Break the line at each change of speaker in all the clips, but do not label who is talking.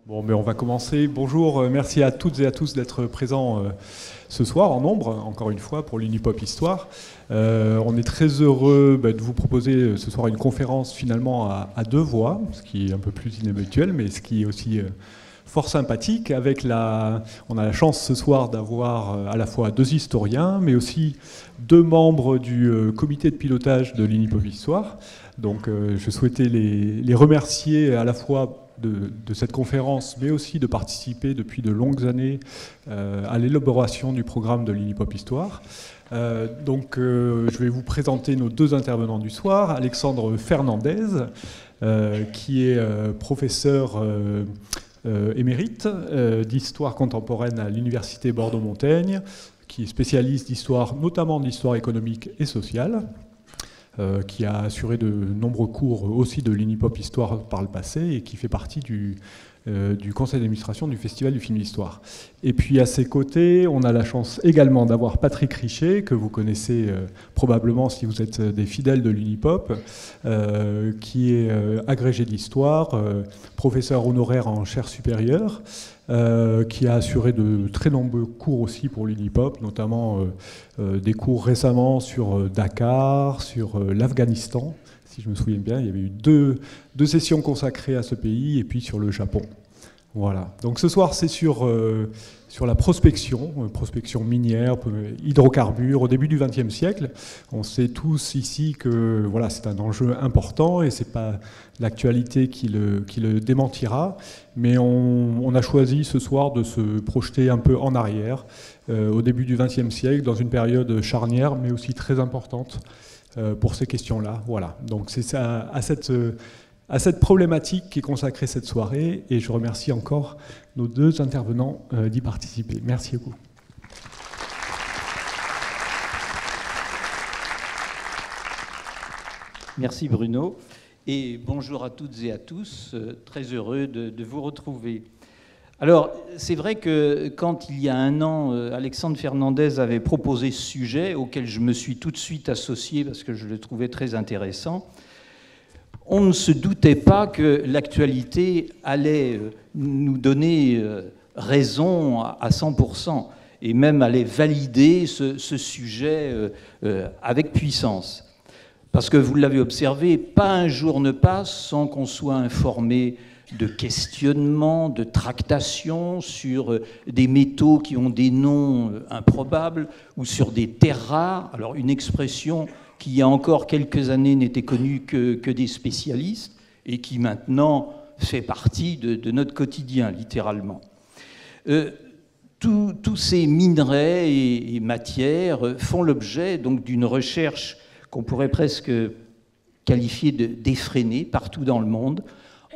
Bon, mais on va commencer. Bonjour, merci à toutes et à tous d'être présents ce soir en nombre, encore une fois, pour l'Unipop Histoire. On est très heureux de vous proposer ce soir une conférence finalement à deux voix, ce qui est un peu plus inhabituel, mais ce qui est aussi fort sympathique. On a la chance ce soir d'avoir à la fois deux historiens, mais aussi deux membres du comité de pilotage de l'Unipop Histoire. Donc je souhaitais les remercier à la fois de cette conférence, mais aussi de participer depuis de longues années à l'élaboration du programme de l'Unipop Histoire. Je vais vous présenter nos deux intervenants du soir. Alexandre Fernandez, qui est professeur émérite d'histoire contemporaine à l'Université Bordeaux-Montaigne, qui est spécialiste d'histoire, notamment d'histoire économique et sociale, qui a assuré de nombreux cours aussi de l'Unipop Histoire par le passé et qui fait partie du conseil d'administration du Festival du film d'histoire. Et puis à ses côtés, on a la chance également d'avoir Patrick Richet, que vous connaissez probablement si vous êtes des fidèles de l'Unipop, qui est agrégé d'histoire, professeur honoraire en chaire supérieure, qui a assuré de très nombreux cours aussi pour l'Unipop, notamment des cours récemment sur Dakar, sur l'Afghanistan. Si je me souviens bien, il y avait eu deux sessions consacrées à ce pays, et puis sur le Japon. Voilà. Donc ce soir, c'est sur la prospection minière, hydrocarbures, au début du XXe siècle. On sait tous ici que voilà, c'est un enjeu important, et ce n'est pas l'actualité qui le démentira, mais on a choisi ce soir de se projeter un peu en arrière, au début du XXe siècle, dans une période charnière, mais aussi très importante pour ces questions-là. Voilà. Donc c'est ça, à cette problématique qui est consacrée cette soirée, et je remercie encore nos deux intervenants d'y participer. Merci beaucoup.
Merci Bruno, et bonjour à toutes et à tous, très heureux de vous retrouver. Alors, c'est vrai que quand il y a un an, Alexandre Fernandez avait proposé ce sujet, auquel je me suis tout de suite associé parce que je le trouvais très intéressant, on ne se doutait pas que l'actualité allait nous donner raison à 100%, et même allait valider ce sujet avec puissance. Parce que vous l'avez observé, pas un jour ne passe sans qu'on soit informé de questionnements, de tractations sur des métaux qui ont des noms improbables ou sur des terres rares. Alors une expression qui il y a encore quelques années n'était connue que des spécialistes et qui maintenant fait partie de notre quotidien, littéralement. Tous ces minerais et matières font l'objet donc d'une recherche qu'on pourrait presque qualifier d'effrénée partout dans le monde.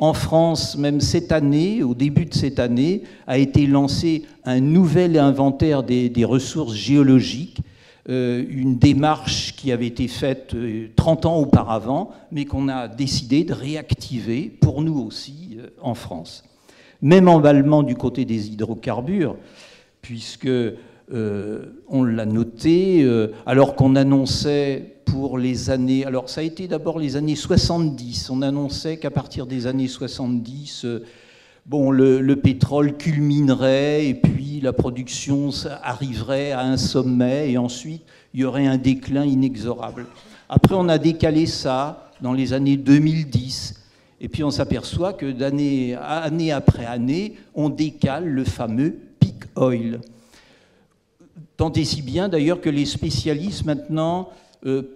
En France, même cette année, au début de cette année, a été lancé un nouvel inventaire des ressources géologiques, une démarche qui avait été faite 30 ans auparavant, mais qu'on a décidé de réactiver, pour nous aussi, en France. Même emballement du côté des hydrocarbures, puisque on l'a noté, alors qu'on annonçait pour les années... Alors ça a été d'abord les années 70. On annonçait qu'à partir des années 70, le pétrole culminerait et puis la production arriverait à un sommet et ensuite il y aurait un déclin inexorable. Après, on a décalé ça dans les années 2010 et puis on s'aperçoit que année après année, on décale le fameux peak oil. Tant et si bien d'ailleurs que les spécialistes maintenant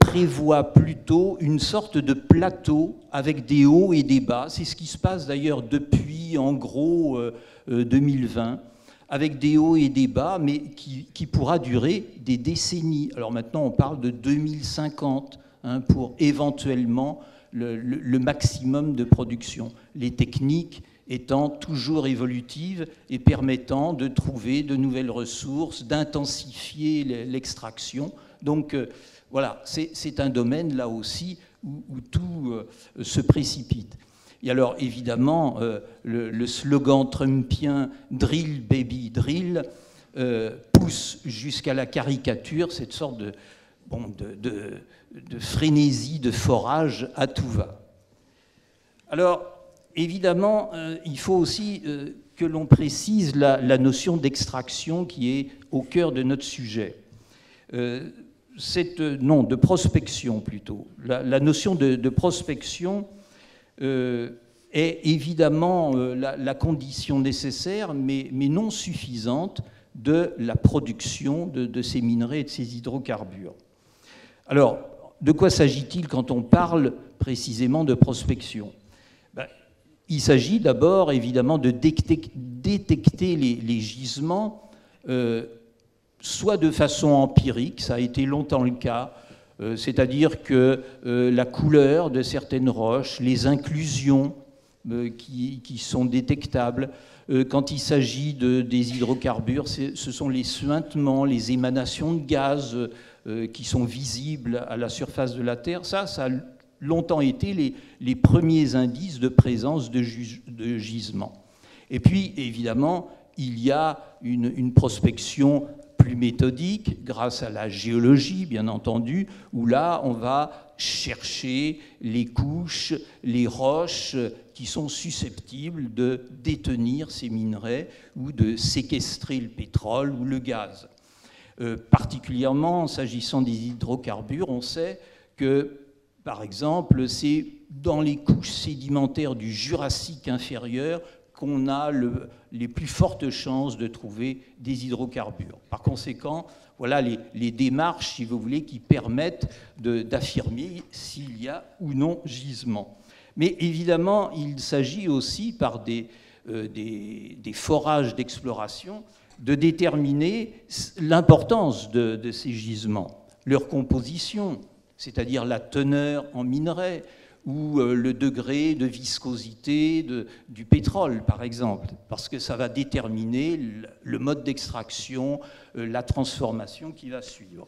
prévoient plutôt une sorte de plateau avec des hauts et des bas. C'est ce qui se passe d'ailleurs depuis en gros 2020, avec des hauts et des bas, mais qui pourra durer des décennies. Alors maintenant on parle de 2050 pour éventuellement le maximum de production. Les techniques étant toujours évolutives et permettant de trouver de nouvelles ressources, d'intensifier l'extraction. Donc voilà, c'est un domaine là aussi où tout se précipite. Et alors évidemment, le slogan trumpien « Drill baby drill » pousse jusqu'à la caricature cette sorte de frénésie de forage à tout va. Alors évidemment, il faut aussi que l'on précise la notion d'extraction qui est au cœur de notre sujet. Non, de prospection plutôt. La notion de prospection est évidemment la condition nécessaire, mais non suffisante, de la production de ces minerais et de ces hydrocarbures. Alors, de quoi s'agit-il quand on parle précisément de prospection? Il s'agit d'abord, évidemment, de détecter les gisements, soit de façon empirique, ça a été longtemps le cas, c'est-à-dire que la couleur de certaines roches, les inclusions qui sont détectables, quand il s'agit des hydrocarbures, ce sont les suintements, les émanations de gaz qui sont visibles à la surface de la Terre. Ça a longtemps été les premiers indices de présence de gisements. Et puis, évidemment, il y a une prospection plus méthodique, grâce à la géologie, bien entendu, où là, on va chercher les couches, les roches qui sont susceptibles de détenir ces minerais ou de séquestrer le pétrole ou le gaz. Particulièrement, s'agissant des hydrocarbures, on sait que, par exemple, c'est dans les couches sédimentaires du Jurassique inférieur qu'on a les plus fortes chances de trouver des hydrocarbures. Par conséquent, voilà les démarches, si vous voulez, qui permettent d'affirmer s'il y a ou non gisement. Mais évidemment, il s'agit aussi, par des forages d'exploration, de déterminer l'importance de ces gisements, leur composition, c'est-à-dire la teneur en minerais, ou le degré de viscosité du pétrole, par exemple, parce que ça va déterminer le mode d'extraction, la transformation qui va suivre.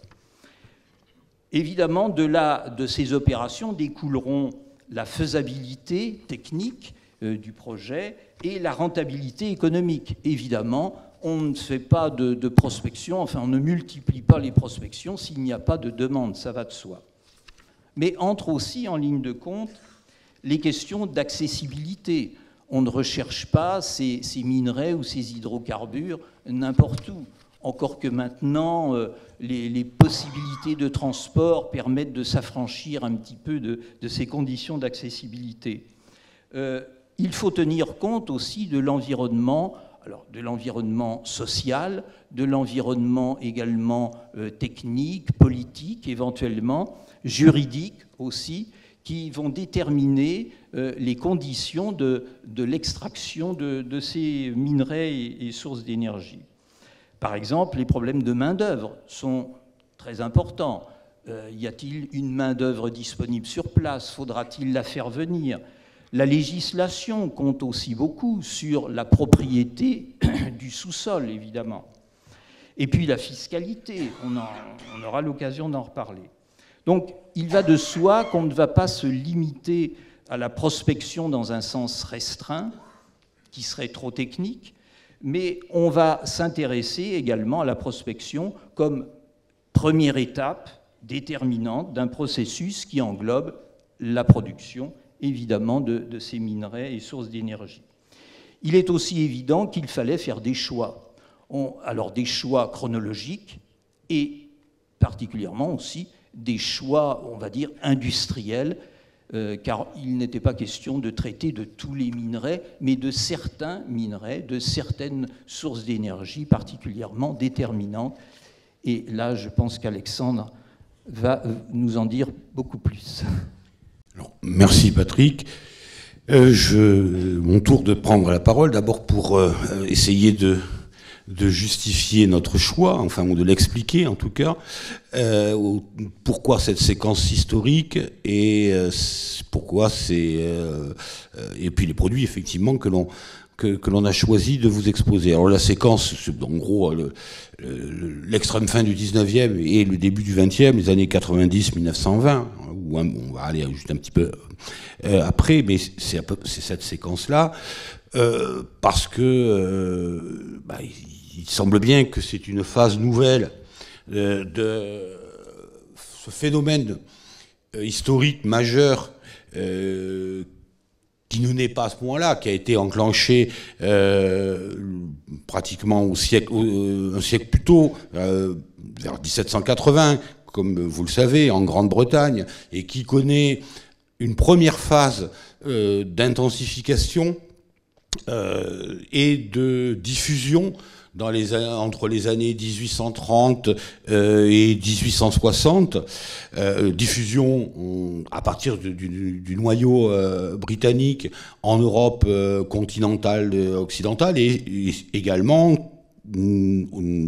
Évidemment, de ces opérations découleront la faisabilité technique du projet et la rentabilité économique. Évidemment, on ne fait pas de prospection, enfin on ne multiplie pas les prospections s'il n'y a pas de demande, ça va de soi. Mais entrent aussi en ligne de compte les questions d'accessibilité. On ne recherche pas ces minerais ou ces hydrocarbures n'importe où. Encore que maintenant, les possibilités de transport permettent de s'affranchir un petit peu de ces conditions d'accessibilité. Il faut tenir compte aussi de l'environnement, alors de l'environnement social, de l'environnement également technique, politique éventuellement, juridique aussi, qui vont déterminer les conditions de l'extraction de ces minerais et sources d'énergie. Par exemple, les problèmes de main-d'œuvre sont très importants. Y a-t-il une main-d'œuvre disponible sur place? Faudra-t-il la faire venir? La législation compte aussi beaucoup sur la propriété du sous-sol, évidemment. Et puis la fiscalité, on aura l'occasion d'en reparler. Donc, il va de soi qu'on ne va pas se limiter à la prospection dans un sens restreint, qui serait trop technique, mais on va s'intéresser également à la prospection comme première étape déterminante d'un processus qui englobe la production, évidemment, de ces minerais et sources d'énergie. Il est aussi évident qu'il fallait faire des choix. Alors des choix chronologiques et particulièrement aussi des choix, on va dire, industriels, car il n'était pas question de traiter de tous les minerais, mais de certains minerais, de certaines sources d'énergie particulièrement déterminantes. Et là, je pense qu'Alexandre va nous en dire beaucoup plus.
Alors, merci Patrick. Mon tour de prendre la parole, d'abord pour essayer de justifier notre choix, enfin, ou de l'expliquer en tout cas, pourquoi cette séquence historique et pourquoi et puis les produits effectivement que l'on a choisi de vous exposer. Alors la séquence, c'est en gros l'extrême fin du 19e et le début du 20e, les années 90-1920, où on va aller juste un petit peu après, mais c'est cette séquence-là, parce que il semble bien que c'est une phase nouvelle de ce phénomène historique majeur qui ne naît pas à ce moment-là, qui a été enclenché pratiquement un siècle plus tôt, vers 1780, comme vous le savez, en Grande-Bretagne, et qui connaît une première phase d'intensification et de diffusion entre les années 1830 et 1860, diffusion à partir du noyau britannique en Europe continentale, occidentale, et également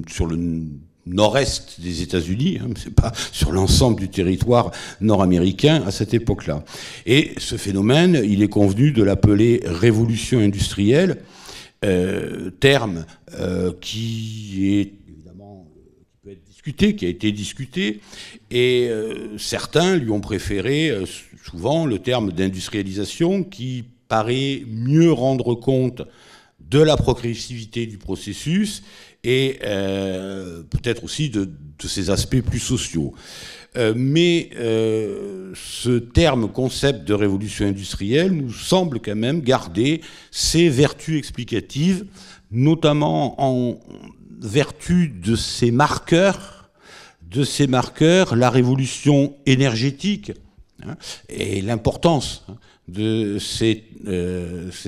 sur le nord-est des États-Unis, hein, c'est pas sur l'ensemble du territoire nord-américain à cette époque-là. Et ce phénomène, il est convenu de l'appeler révolution industrielle, terme qui est évidemment qui peut être discuté, qui a été discuté, et certains lui ont préféré souvent le terme d'industrialisation, qui paraît mieux rendre compte de la progressivité du processus et peut-être aussi de ses aspects plus sociaux. Mais ce terme, concept de révolution industrielle, nous semble quand même garder ses vertus explicatives, notamment en vertu de ses marqueurs, la révolution énergétique, hein, et l'importance de ces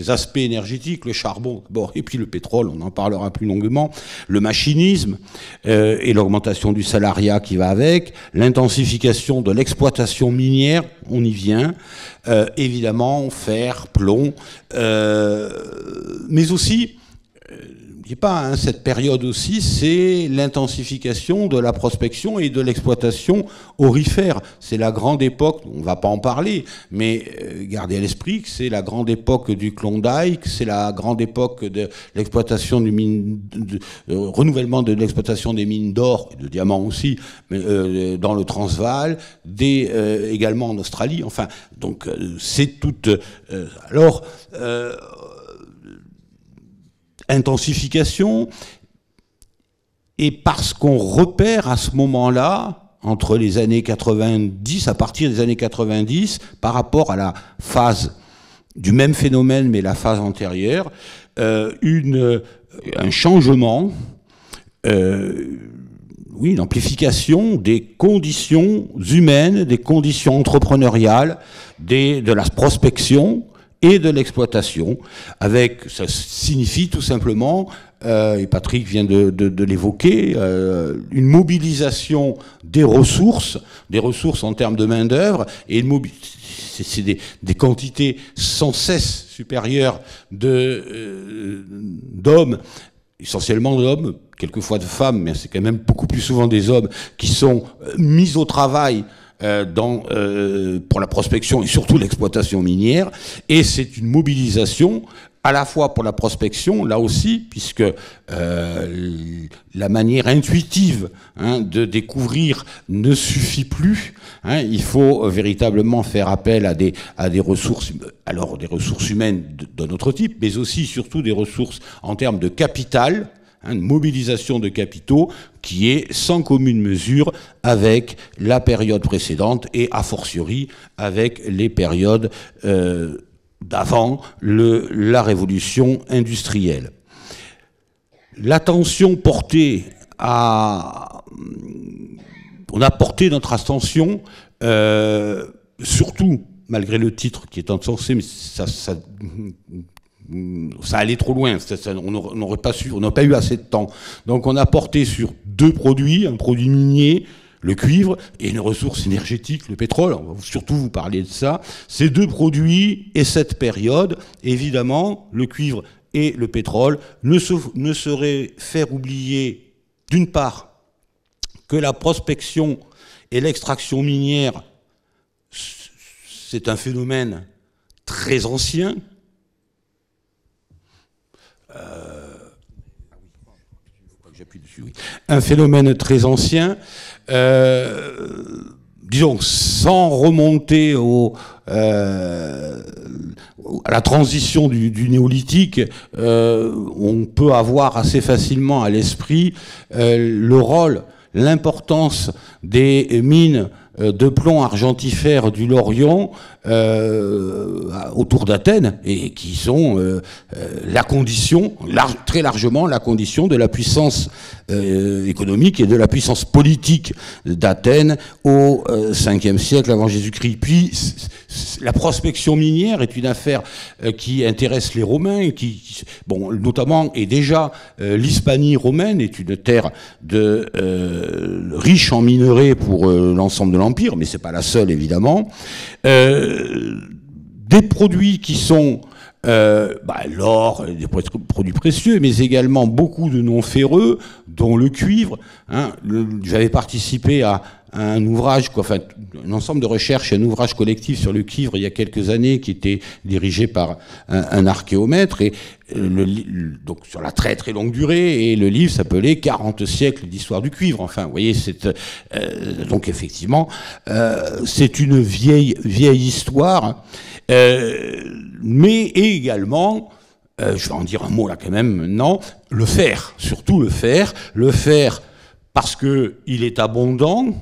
aspects énergétiques, le charbon d'abord, et puis le pétrole, on en parlera plus longuement, le machinisme et l'augmentation du salariat qui va avec, l'intensification de l'exploitation minière, on y vient, évidemment fer, plomb, mais aussi, n'oubliez pas, hein, cette période aussi, c'est l'intensification de la prospection et de l'exploitation aurifère. C'est la grande époque, on ne va pas en parler, mais gardez à l'esprit que c'est la grande époque du Klondike, c'est la grande époque de l'exploitation du renouvellement de l'exploitation des mines d'or et de diamants aussi, mais, dans le Transvaal, également en Australie. Enfin, donc c'est toute. Intensification, et parce qu'on repère à ce moment-là, entre les années 90, à partir des années 90, par rapport à la phase du même phénomène, mais la phase antérieure, un changement, une amplification des conditions humaines, des conditions entrepreneuriales, de la prospection et de l'exploitation, ça signifie tout simplement, et Patrick vient de l'évoquer, une mobilisation des ressources en termes de main-d'œuvre, et c'est des quantités sans cesse supérieures d'hommes, essentiellement d'hommes, quelquefois de femmes, mais c'est quand même beaucoup plus souvent des hommes qui sont mis au travail pour la prospection et surtout l'exploitation minière, et c'est une mobilisation à la fois pour la prospection, là aussi, puisque la manière intuitive, hein, de découvrir ne suffit plus, hein, il faut véritablement faire appel à des ressources, alors des ressources humaines d'un autre type, mais aussi surtout des ressources en termes de capital, une mobilisation de capitaux qui est sans commune mesure avec la période précédente et a fortiori avec les périodes d'avant la révolution industrielle. L'attention portée on a porté notre attention surtout, malgré le titre qui est insensé, mais ça allait trop loin, on n'aurait pas su, on n'a pas eu assez de temps. Donc on a porté sur deux produits, un produit minier, le cuivre, et une ressource énergétique, le pétrole. On va surtout vous parler de ça. Ces deux produits et cette période, évidemment, le cuivre et le pétrole ne sauraient faire oublier, d'une part, que la prospection et l'extraction minière, c'est un phénomène très ancien. Un phénomène très ancien, disons, sans remonter à la transition du néolithique, on peut avoir assez facilement à l'esprit le rôle, l'importance des mines de plomb argentifère du Lorient autour d'Athènes, et qui sont la condition, très largement la condition de la puissance économique et de la puissance politique d'Athènes au 5e siècle avant Jésus-Christ. Puis la prospection minière est une affaire qui intéresse les Romains, bon, notamment, et déjà l'Hispanie romaine est une terre riche en minerais pour l'ensemble de l'Empire, mais c'est pas la seule évidemment. Des produits qui sont l'or, des produits précieux, mais également beaucoup de non ferreux, dont le cuivre. J'avais participé à un ouvrage, un ensemble de recherches, un ouvrage collectif sur le cuivre il y a quelques années, qui était dirigé par un archéomètre, et donc sur la très très longue durée, et le livre s'appelait 40 siècles d'histoire du cuivre. Enfin, vous voyez, donc effectivement, c'est une vieille histoire, mais également, je vais en dire un mot là quand même maintenant, le fer, surtout le fer parce que il est abondant,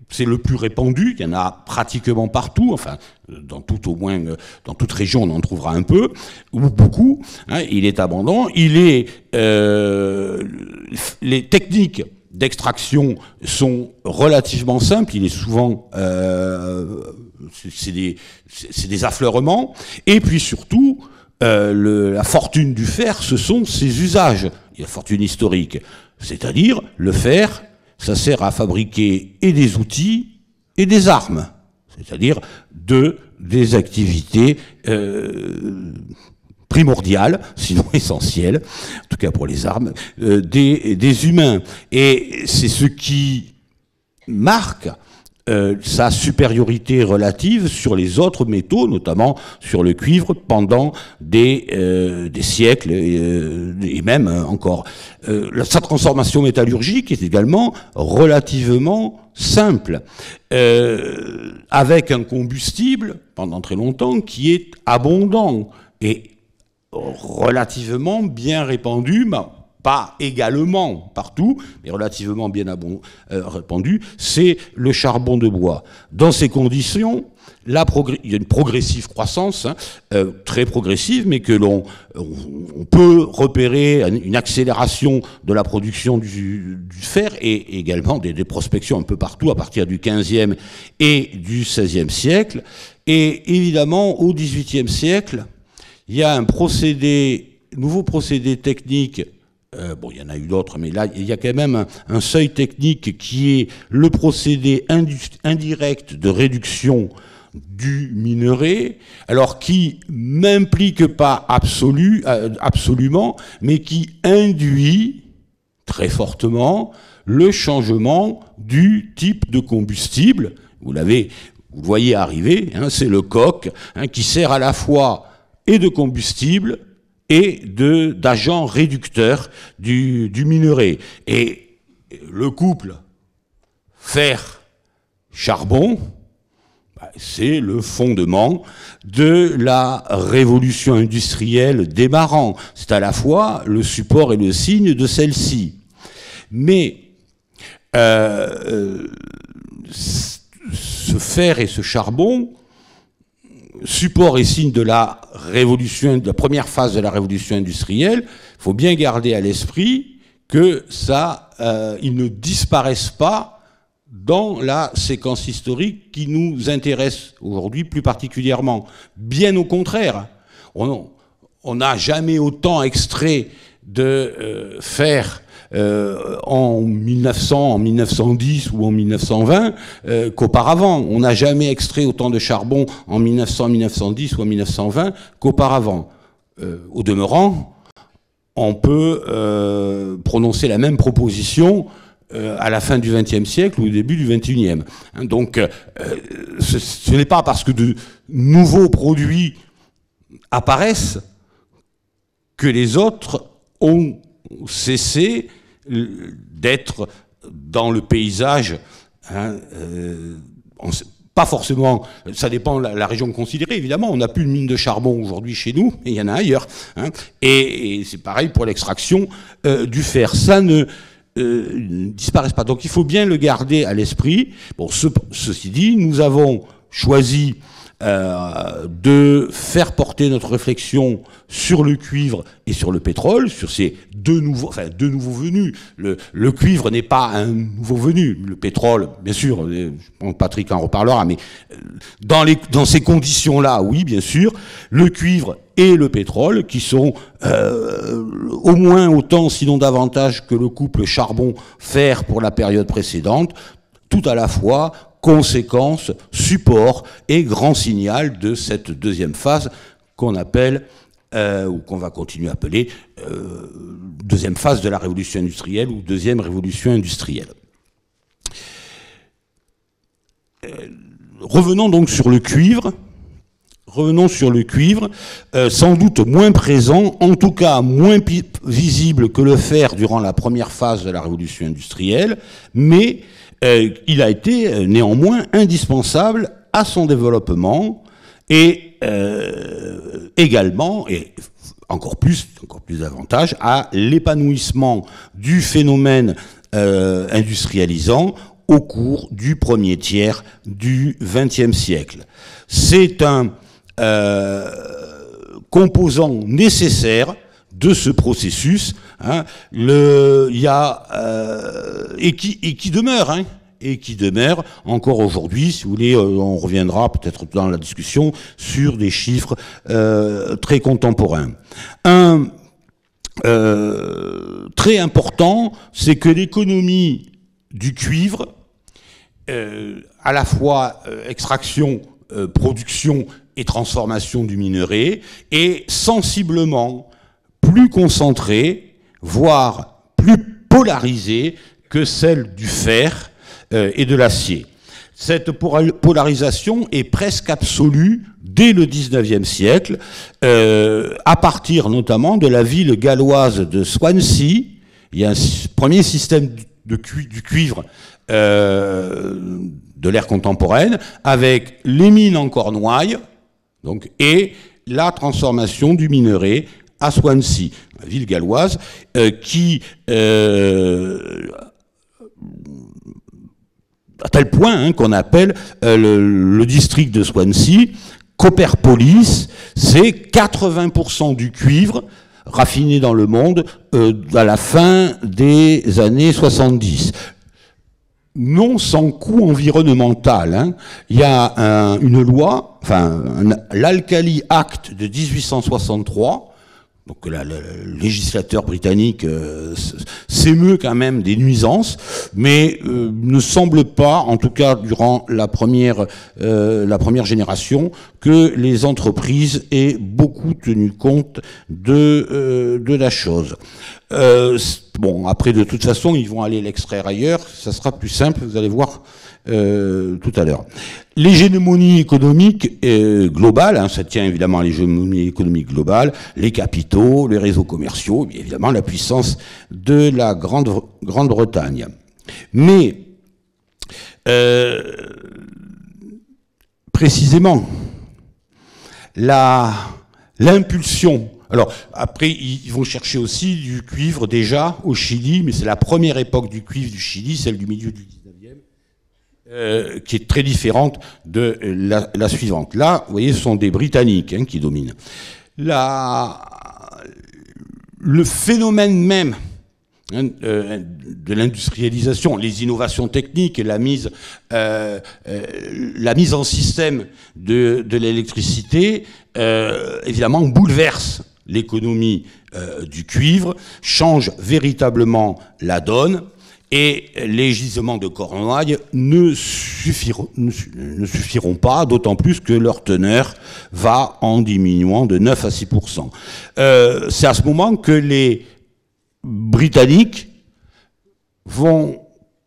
c'est le plus répandu, il y en a pratiquement partout, enfin, au moins dans toute région on en trouvera un peu, ou beaucoup, il est abondant, les techniques d'extraction sont relativement simples, il est souvent, c'est des affleurements, et puis surtout, la fortune du fer, ce sont ses usages, la fortune historique, c'est-à-dire le fer, ça sert à fabriquer et des outils et des armes, c'est-à-dire des activités primordiales, sinon essentielles, en tout cas pour les armes, des humains. Et c'est ce qui marque sa supériorité relative sur les autres métaux, notamment sur le cuivre, pendant des siècles et même encore. Sa transformation métallurgique est également relativement simple, avec un combustible, pendant très longtemps, qui est abondant et relativement bien répandu, pas également partout, mais relativement bien répandu, c'est le charbon de bois. Dans ces conditions, il y a une progressive croissance, très progressive, mais que on peut repérer une accélération de la production du fer, et également des prospections un peu partout à partir du 15e et du 16e siècle. Et évidemment, au 18e siècle, il y a un nouveau procédé technique. Il y en a eu d'autres, mais là, il y a quand même un seuil technique qui est le procédé indirect de réduction du minerai, alors qui n'implique pas absolument, mais qui induit très fortement le changement du type de combustible. Vous le voyez arriver, c'est le coke, qui sert à la fois et de combustible et d'agents réducteurs du minerai. Et le couple fer-charbon, c'est le fondement de la révolution industrielle démarrant. C'est à la fois le support et le signe de celle-ci. Mais ce fer et ce charbon, support et signe de la révolution, de la première phase de la révolution industrielle, il faut bien garder à l'esprit que ils ne disparaissent pas dans la séquence historique qui nous intéresse aujourd'hui plus particulièrement. Bien au contraire, on n'a jamais autant extrait de fer en 1900, en 1910 ou en 1920 qu'auparavant. On n'a jamais extrait autant de charbon en 1900, 1910 ou en 1920 qu'auparavant. Au demeurant, on peut prononcer la même proposition à la fin du XXe siècle ou au début du XXIe. Donc, ce n'est pas parce que de nouveaux produits apparaissent que les autres ont cessé d'être dans le paysage. Pas forcément, ça dépend de la région considérée, évidemment. On n'a plus de mine de charbon aujourd'hui chez nous, mais il y en a ailleurs. Et c'est pareil pour l'extraction du fer. Ça ne disparaissent pas. Donc il faut bien le garder à l'esprit. Bon, ceci dit, nous avons choisi de faire porter notre réflexion sur le cuivre et sur le pétrole, sur ces deux nouveaux venus. Le cuivre n'est pas un nouveau venu. Le pétrole, bien sûr, Patrick en reparlera, mais dans ces conditions-là, oui, bien sûr, le cuivre et le pétrole, qui sont au moins autant, sinon davantage, que le couple charbon-fer pour la période précédente, tout à la fois conséquence, support et grand signal de cette deuxième phase qu'on appelle, ou qu'on va continuer à appeler, deuxième phase de la révolution industrielle ou deuxième révolution industrielle. Revenons donc sur le cuivre. Sans doute moins présent, en tout cas moins visible que le fer durant la première phase de la révolution industrielle, mais il a été néanmoins indispensable à son développement et également, et encore plus davantage, à l'épanouissement du phénomène industrialisant au cours du premier tiers du XXe siècle. C'est un composant nécessaire de ce processus, hein, et qui demeure encore aujourd'hui. Si vous voulez, on reviendra peut-être dans la discussion sur des chiffres très contemporains. Un très important, c'est que l'économie du cuivre, à la fois extraction, production et transformation du minerai, est sensiblement plus concentrée, voire plus polarisée que celle du fer et de l'acier. Cette polarisation est presque absolue dès le XIXe siècle, à partir notamment de la ville galloise de Swansea. Il y a un premier système du cuivre de l'ère contemporaine, avec les mines en Cornouailles, donc, et la transformation du minerai à Swansea, la ville galloise, qui, à tel point qu'on appelle le district de Swansea Copperpolis, c'est 80% du cuivre raffiné dans le monde à la fin des années 70. Non sans coût environnemental. Hein. Il y a une loi, l'Alkali Act de 1863, donc le législateur britannique s'émeut quand même des nuisances, mais ne semble pas, en tout cas durant la première génération, que les entreprises aient beaucoup tenu compte de la chose. Bon, après, de toute façon, ils vont aller l'extraire ailleurs. Ça sera plus simple, vous allez voir tout à l'heure. L'hégémonie économique globale, hein, ça tient évidemment à l'hégémonie économique globale, les capitaux, les réseaux commerciaux, et évidemment la puissance de la Grande-Bretagne. Mais, précisément, l'impulsion. Alors, après, ils vont chercher aussi du cuivre déjà au Chili, mais c'est la première époque du cuivre du Chili, celle du milieu du 19e, qui est très différente de la suivante. Là, vous voyez, ce sont des Britanniques qui dominent. Le phénomène même de l'industrialisation, les innovations techniques et la mise en système de l'électricité, évidemment, bouleverse l'économie du cuivre, change véritablement la donne, et les gisements de Cornouailles ne suffiront pas, d'autant plus que leur teneur va en diminuant de 9 à 6%. C'est à ce moment que les Britanniques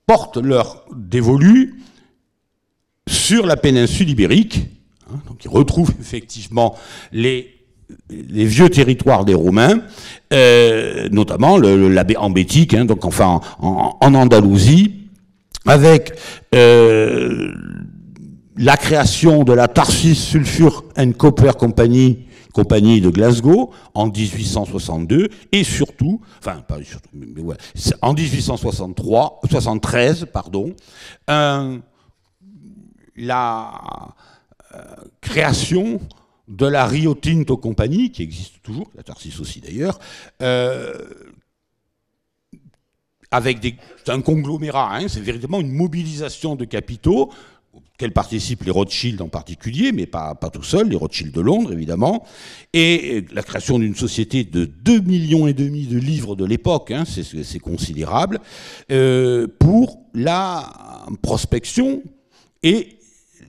portent leur dévolu sur la péninsule ibérique. Donc ils retrouvent effectivement les vieux territoires des Romains, notamment la baie en Bétique, donc en Andalousie, avec la création de la Tarsis Sulphur and Copper Company de Glasgow en 1862 et surtout, enfin pas surtout, mais voilà, en 1873, pardon, la création de la Rio Tinto Company, qui existe toujours, la Tarsis aussi d'ailleurs, avec un conglomérat, hein, c'est véritablement une mobilisation de capitaux, auxquels participent les Rothschild en particulier, mais pas tout seuls, les Rothschild de Londres évidemment, et la création d'une société de 2,5 millions de livres de l'époque, hein, c'est considérable, pour la prospection et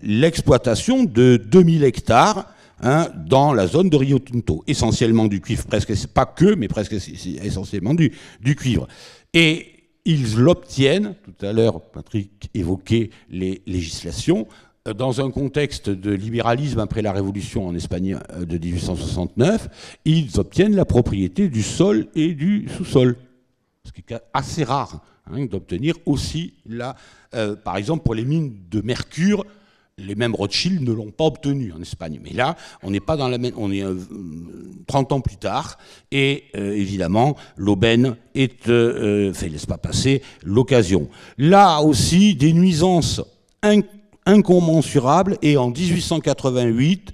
l'exploitation de 2000 hectares, hein, dans la zone de Rio Tinto, essentiellement du cuivre, presque, pas que, mais presque essentiellement du cuivre. Et ils l'obtiennent, tout à l'heure Patrick évoquait les législations, dans un contexte de libéralisme après la Révolution en Espagne de 1869, ils obtiennent la propriété du sol et du sous-sol, ce qui est assez rare, hein, d'obtenir aussi, par exemple pour les mines de mercure, les mêmes Rothschild ne l'ont pas obtenu en Espagne. Mais là, on n'est pas dans la même... On est 30 ans plus tard, et évidemment, l'aubaine laisse pas passer l'occasion. Là aussi, des nuisances incommensurables, et en 1888,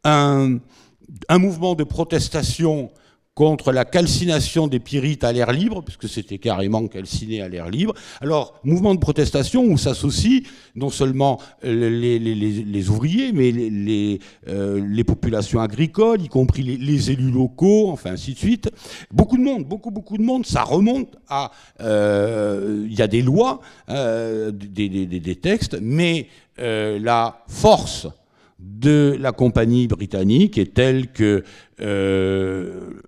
un mouvement de protestation contre la calcination des pyrites à l'air libre, puisque c'était carrément calciné à l'air libre. Alors, mouvement de protestation où s'associent non seulement les ouvriers, mais les populations agricoles, y compris les élus locaux, enfin ainsi de suite. Beaucoup de monde, beaucoup de monde. Ça remonte à... Il y a des lois, des textes, mais la force de la compagnie britannique est telle que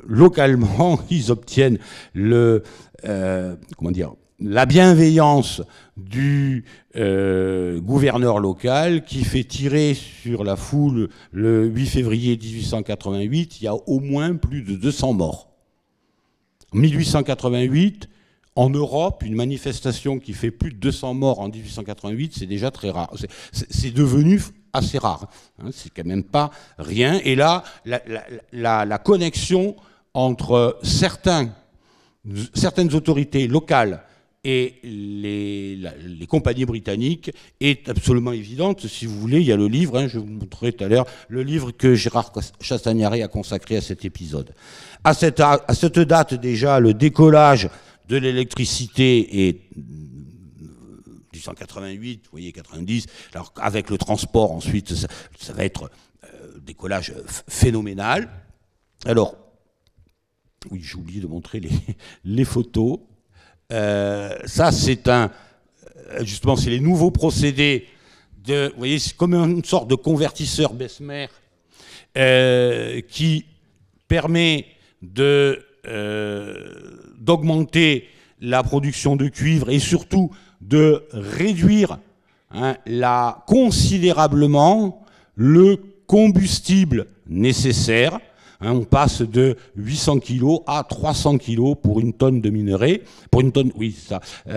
localement ils obtiennent la bienveillance du gouverneur local qui fait tirer sur la foule le 8 février 1888, il y a au moins plus de 200 morts. En 1888, en Europe, une manifestation qui fait plus de 200 morts en 1888, c'est déjà très rare. C'est devenu assez rare, hein, c'est quand même pas rien. Et là, la connexion entre certaines autorités locales et les compagnies britanniques est absolument évidente. Si vous voulez, il y a le livre, hein, je vous montrerai tout à l'heure, le livre que Gérard Chastagnaré a consacré à cet épisode. À cette date déjà, le décollage de l'électricité est 1888, vous voyez, 90. Alors avec le transport, ensuite, ça va être décollage phénoménal. Alors, oui, j'ai oublié de montrer les photos. Ça, c'est justement, c'est les nouveaux procédés vous voyez, c'est comme une sorte de convertisseur Bessemer qui permet d'augmenter la production de cuivre et surtout de réduire, hein, considérablement le combustible nécessaire. Hein, on passe de 800 kg à 300 kg pour une tonne de minerai. Pour une tonne, oui, ça. Vous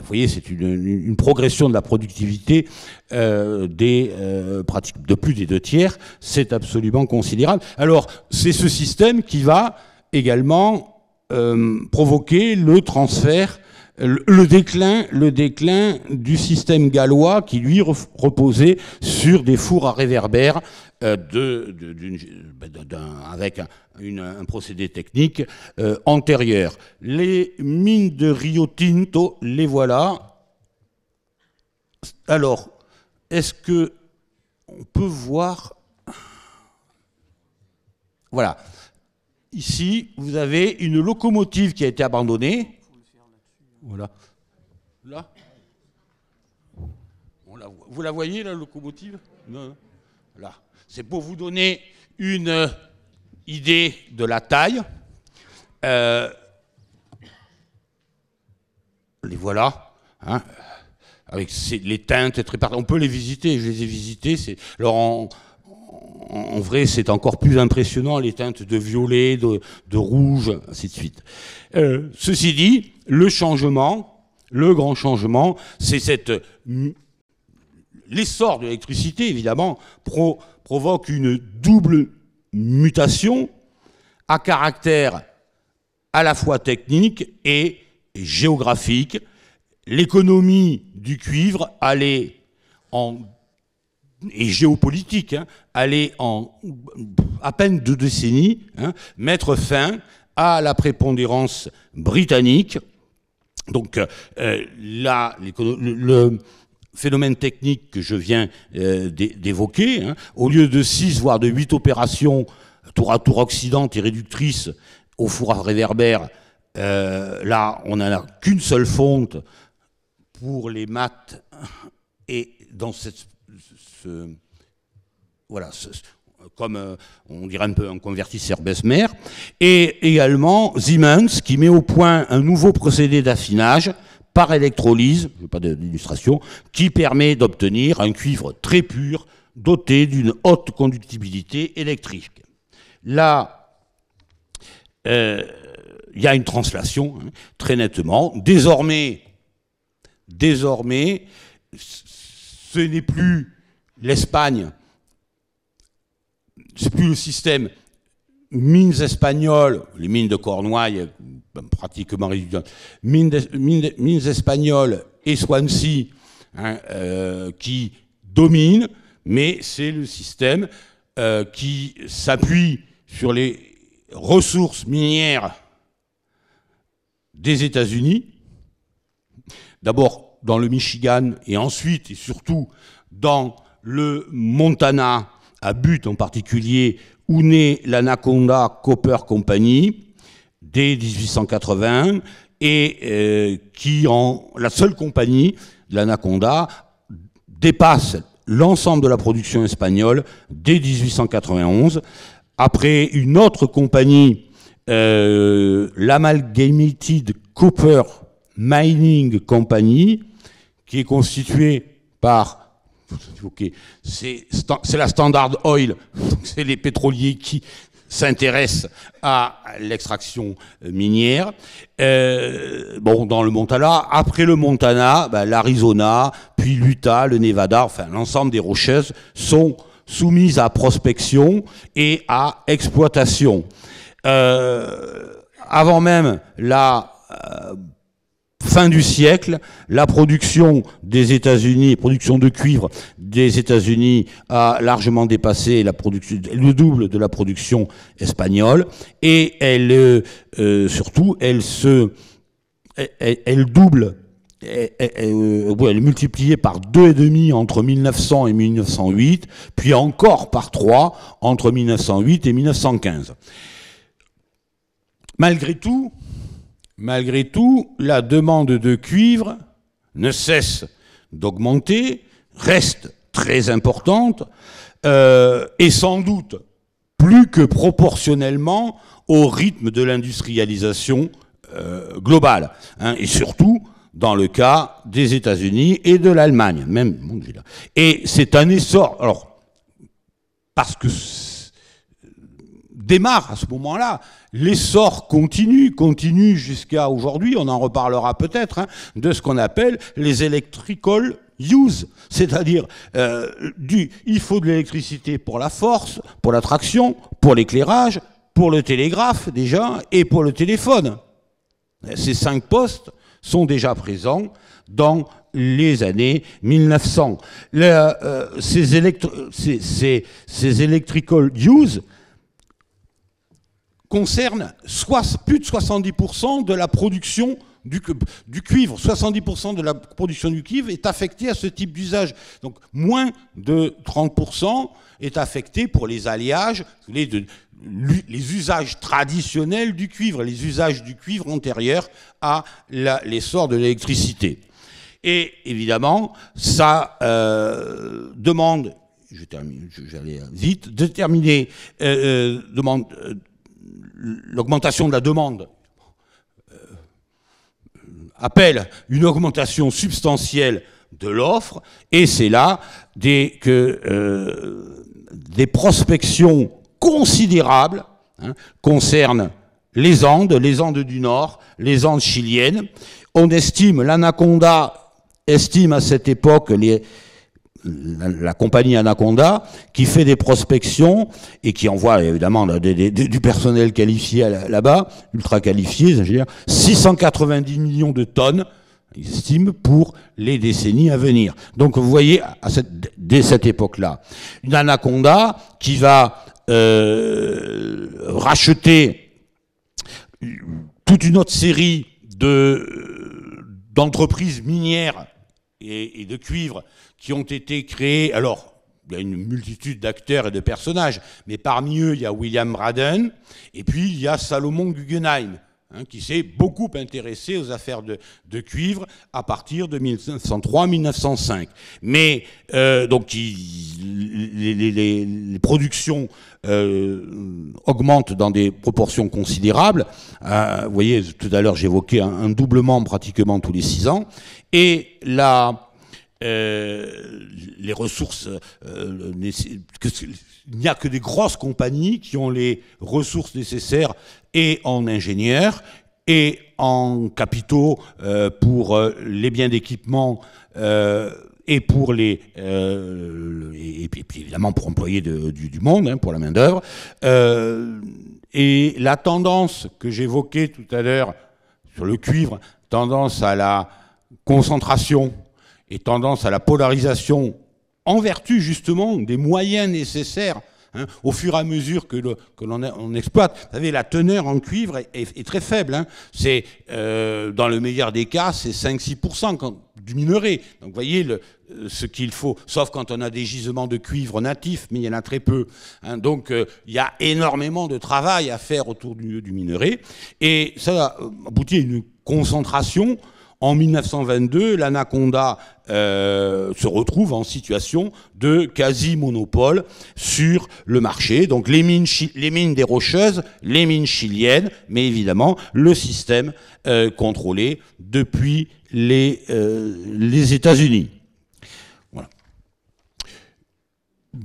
voyez, c'est une progression de la productivité pratiques de plus des 2/3. C'est absolument considérable. Alors, c'est ce système qui va également provoquer le transfert, le déclin du système gallois qui, lui, reposait sur des fours à réverbères avec un procédé technique antérieur. Les mines de Rio Tinto, les voilà. Alors, est-ce que on peut voir... Voilà. Ici, vous avez une locomotive qui a été abandonnée. Voilà. Là. Vous la voyez, la locomotive? Non. Là. C'est pour vous donner une idée de la taille. Les voilà. Hein, avec les teintes très particulières. On peut les visiter, je les ai visitées. Alors, en vrai, c'est encore plus impressionnant, les teintes de violet, de rouge, ainsi de suite. Ceci dit, le grand changement, c'est cette l'essor de l'électricité, évidemment, provoque une double mutation à caractère à la fois technique et géographique. L'économie du cuivre allait et géopolitique, allait en à peine 2 décennies mettre fin à la prépondérance britannique. Donc là, le phénomène technique que je viens d'évoquer, au lieu de 6 voire de 8 opérations tour à tour oxydantes et réductrices au four à réverbère, là on n'en a qu'une seule fonte pour les maths, et dans comme on dirait un peu un convertisseur Bessemer, et également Siemens qui met au point un nouveau procédé d'affinage par électrolyse, je n'ai pas d'illustration, qui permet d'obtenir un cuivre très pur doté d'une haute conductibilité électrique. Là, il y a une translation, très nettement. Désormais, ce n'est plus l'Espagne, c'est plus le système mines espagnoles, les mines de Cornouailles, pratiquement résiduelles, mines espagnoles et Swansea qui dominent, mais c'est le système qui s'appuie sur les ressources minières des États-Unis, d'abord dans le Michigan et ensuite et surtout dans le Montana, à Butte en particulier, où naît l'Anaconda Copper Company dès 1881 et qui, la seule compagnie, l'Anaconda, dépasse l'ensemble de la production espagnole dès 1891. Après une autre compagnie, l'Amalgamated Copper Mining Company, qui est constituée par, c'est la Standard Oil, c'est les pétroliers qui s'intéressent à l'extraction minière. Dans le Montana, après le Montana, l'Arizona, puis l'Utah, le Nevada, enfin l'ensemble des Rocheuses sont soumises à prospection et à exploitation. Avant même la fin du siècle, la production des États-Unis, production de cuivre des États-Unis a largement dépassé le double de la production espagnole, et elle double, elle est multipliée par 2,5 entre 1900 et 1908, puis encore par 3 entre 1908 et 1915. Malgré tout, la demande de cuivre ne cesse d'augmenter, reste très importante, et sans doute plus que proportionnellement au rythme de l'industrialisation globale, et surtout dans le cas des États-Unis et de l'Allemagne. Et c'est un essor, alors, parce que démarre à ce moment-là, l'essor continue jusqu'à aujourd'hui, on en reparlera peut-être, de ce qu'on appelle les electrical use, c'est-à-dire il faut de l'électricité pour la force, pour la traction, pour l'éclairage, pour le télégraphe déjà, et pour le téléphone. Ces 5 postes sont déjà présents dans les années 1900. Ces electrical use concerne plus de 70% de la production du cuivre. 70% de la production du cuivre est affectée à ce type d'usage. Donc moins de 30% est affecté pour les alliages, les usages traditionnels du cuivre, les usages du cuivre antérieurs à l'essor de l'électricité. Et évidemment, ça demande, j'allais vite, demande l'augmentation de la demande appelle une augmentation substantielle de l'offre, et c'est là des prospections considérables concernent les Andes du Nord, les Andes chiliennes. On estime, l'Anaconda estime à cette époque la compagnie Anaconda, qui fait des prospections et qui envoie évidemment du personnel qualifié là-bas, ultra qualifié, je veux dire, 690 millions de tonnes, ils estiment, pour les décennies à venir. Donc vous voyez, dès cette époque-là, une Anaconda qui va racheter toute une autre série d'entreprises minières et de cuivre qui ont été créées. Alors, il y a une multitude d'acteurs et de personnages, mais parmi eux, il y a William Braden, et puis il y a Salomon Guggenheim, qui s'est beaucoup intéressé aux affaires de cuivre à partir de 1903-1905. Mais donc les productions augmentent dans des proportions considérables. Vous voyez, tout à l'heure j'évoquais un doublement pratiquement tous les 6 ans. Et les ressources, il n'y a que des grosses compagnies qui ont les ressources nécessaires et en ingénieurs et en capitaux pour les biens d'équipement et pour et puis évidemment pour employer du monde, pour la main d'œuvre. Et la tendance que j'évoquais tout à l'heure sur le cuivre, tendance à la concentration et tendance à la polarisation en vertu justement des moyens nécessaires. Au fur et à mesure que l'on exploite. Vous savez, la teneur en cuivre est très faible. C'est, dans le meilleur des cas, c'est 5-6% du minerai. Donc vous voyez ce qu'il faut, sauf quand on a des gisements de cuivre natifs, mais il y en a très peu. Donc il y a énormément de travail à faire autour du minerai. Et ça aboutit à une concentration. En 1922, l'Anaconda se retrouve en situation de quasi-monopole sur le marché. Donc les mines des Rocheuses, les mines chiliennes, mais évidemment le système contrôlé depuis les États-Unis. Voilà.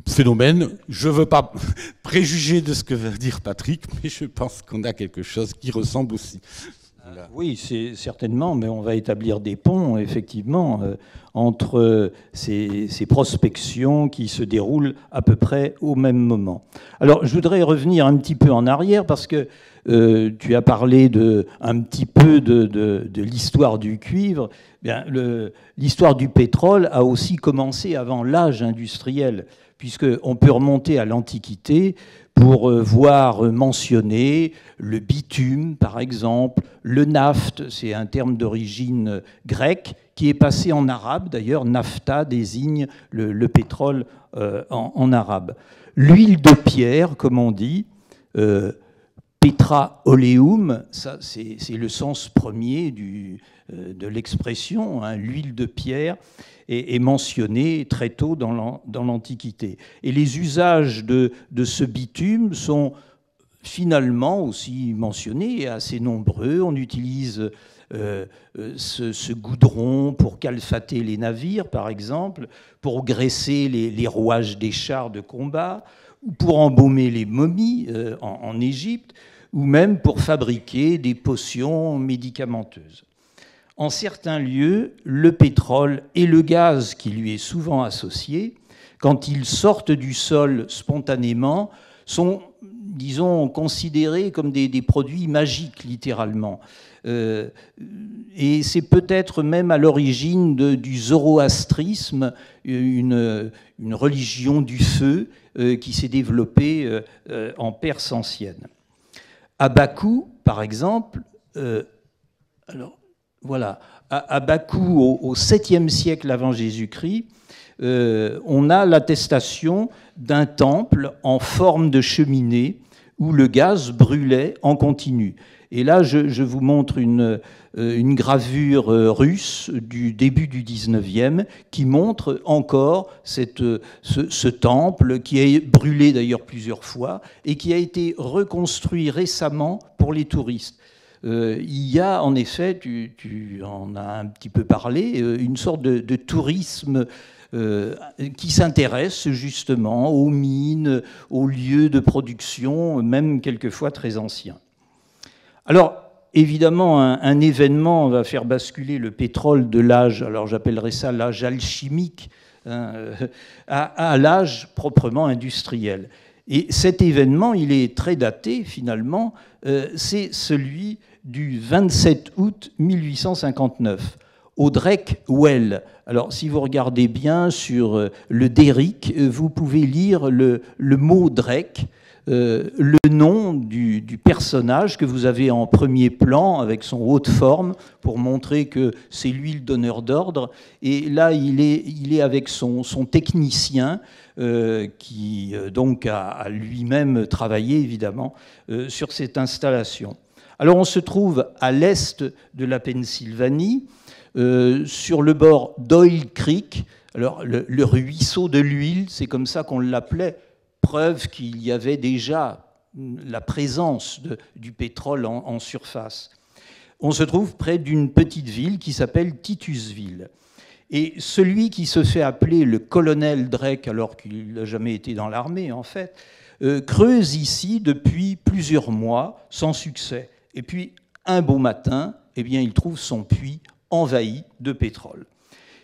Phénomène, je ne veux pas préjuger de ce que va dire Patrick, mais je pense qu'on a quelque chose qui ressemble aussi.
Oui, c'est certainement, mais on va établir des ponts, effectivement, entre ces prospections qui se déroulent à peu près au même moment. Alors, je voudrais revenir un petit peu en arrière, parce que tu as parlé un petit peu de l'histoire du cuivre. Bien, l'histoire du pétrole a aussi commencé avant l'âge industriel, puisqu'on peut remonter à l'Antiquité pour voir mentionner le bitume, par exemple, le naphte, c'est un terme d'origine grecque, qui est passé en arabe. D'ailleurs, naphta désigne le pétrole en arabe. L'huile de pierre, comme on dit, petra oleum, ça c'est le sens premier de l'expression, l'huile de pierre, est mentionné très tôt dans l'Antiquité. Et les usages de ce bitume sont finalement aussi mentionnés et assez nombreux. On utilise ce goudron pour calfater les navires, par exemple, pour graisser les rouages des chars de combat, ou pour embaumer les momies en Égypte, ou même pour fabriquer des potions médicamenteuses. En certains lieux, le pétrole et le gaz qui lui est souvent associé, quand ils sortent du sol spontanément, sont, disons, considérés comme des produits magiques, littéralement. Et c'est peut-être même à l'origine du zoroastrisme, une religion du feu qui s'est développée en Perse ancienne. À Bakou, par exemple, voilà, à Bakou, au 7e siècle avant Jésus-Christ, on a l'attestation d'un temple en forme de cheminée où le gaz brûlait en continu. Et là, je vous montre une gravure russe du début du 19e qui montre encore ce temple qui a brûlé d'ailleurs plusieurs fois et qui a été reconstruit récemment pour les touristes. Il y a en effet, tu en as un petit peu parlé, une sorte de tourisme qui s'intéresse justement aux mines, aux lieux de production, même quelquefois très anciens. Alors, évidemment, un événement va faire basculer le pétrole de l'âge, alors j'appellerais ça l'âge alchimique à l'âge proprement industriel. Et cet événement, il est très daté finalement, c'est celui du 27 août 1859, au Drake Well. Alors, si vous regardez bien sur le Derrick, vous pouvez lire le mot Drake, le nom du personnage que vous avez en premier plan avec son haut de forme pour montrer que c'est lui le donneur d'ordre. Et là, il est avec son technicien qui donc a lui-même travaillé évidemment sur cette installation. Alors, on se trouve à l'est de la Pennsylvanie, sur le bord d'Oil Creek. Alors, le ruisseau de l'huile, c'est comme ça qu'on l'appelait, preuve qu'il y avait déjà la présence du pétrole en surface. On se trouve près d'une petite ville qui s'appelle Titusville. Et celui qui se fait appeler le colonel Drake, alors qu'il n'a jamais été dans l'armée en fait, creuse ici depuis plusieurs mois sans succès. Et puis, un beau matin, eh bien, il trouve son puits envahi de pétrole.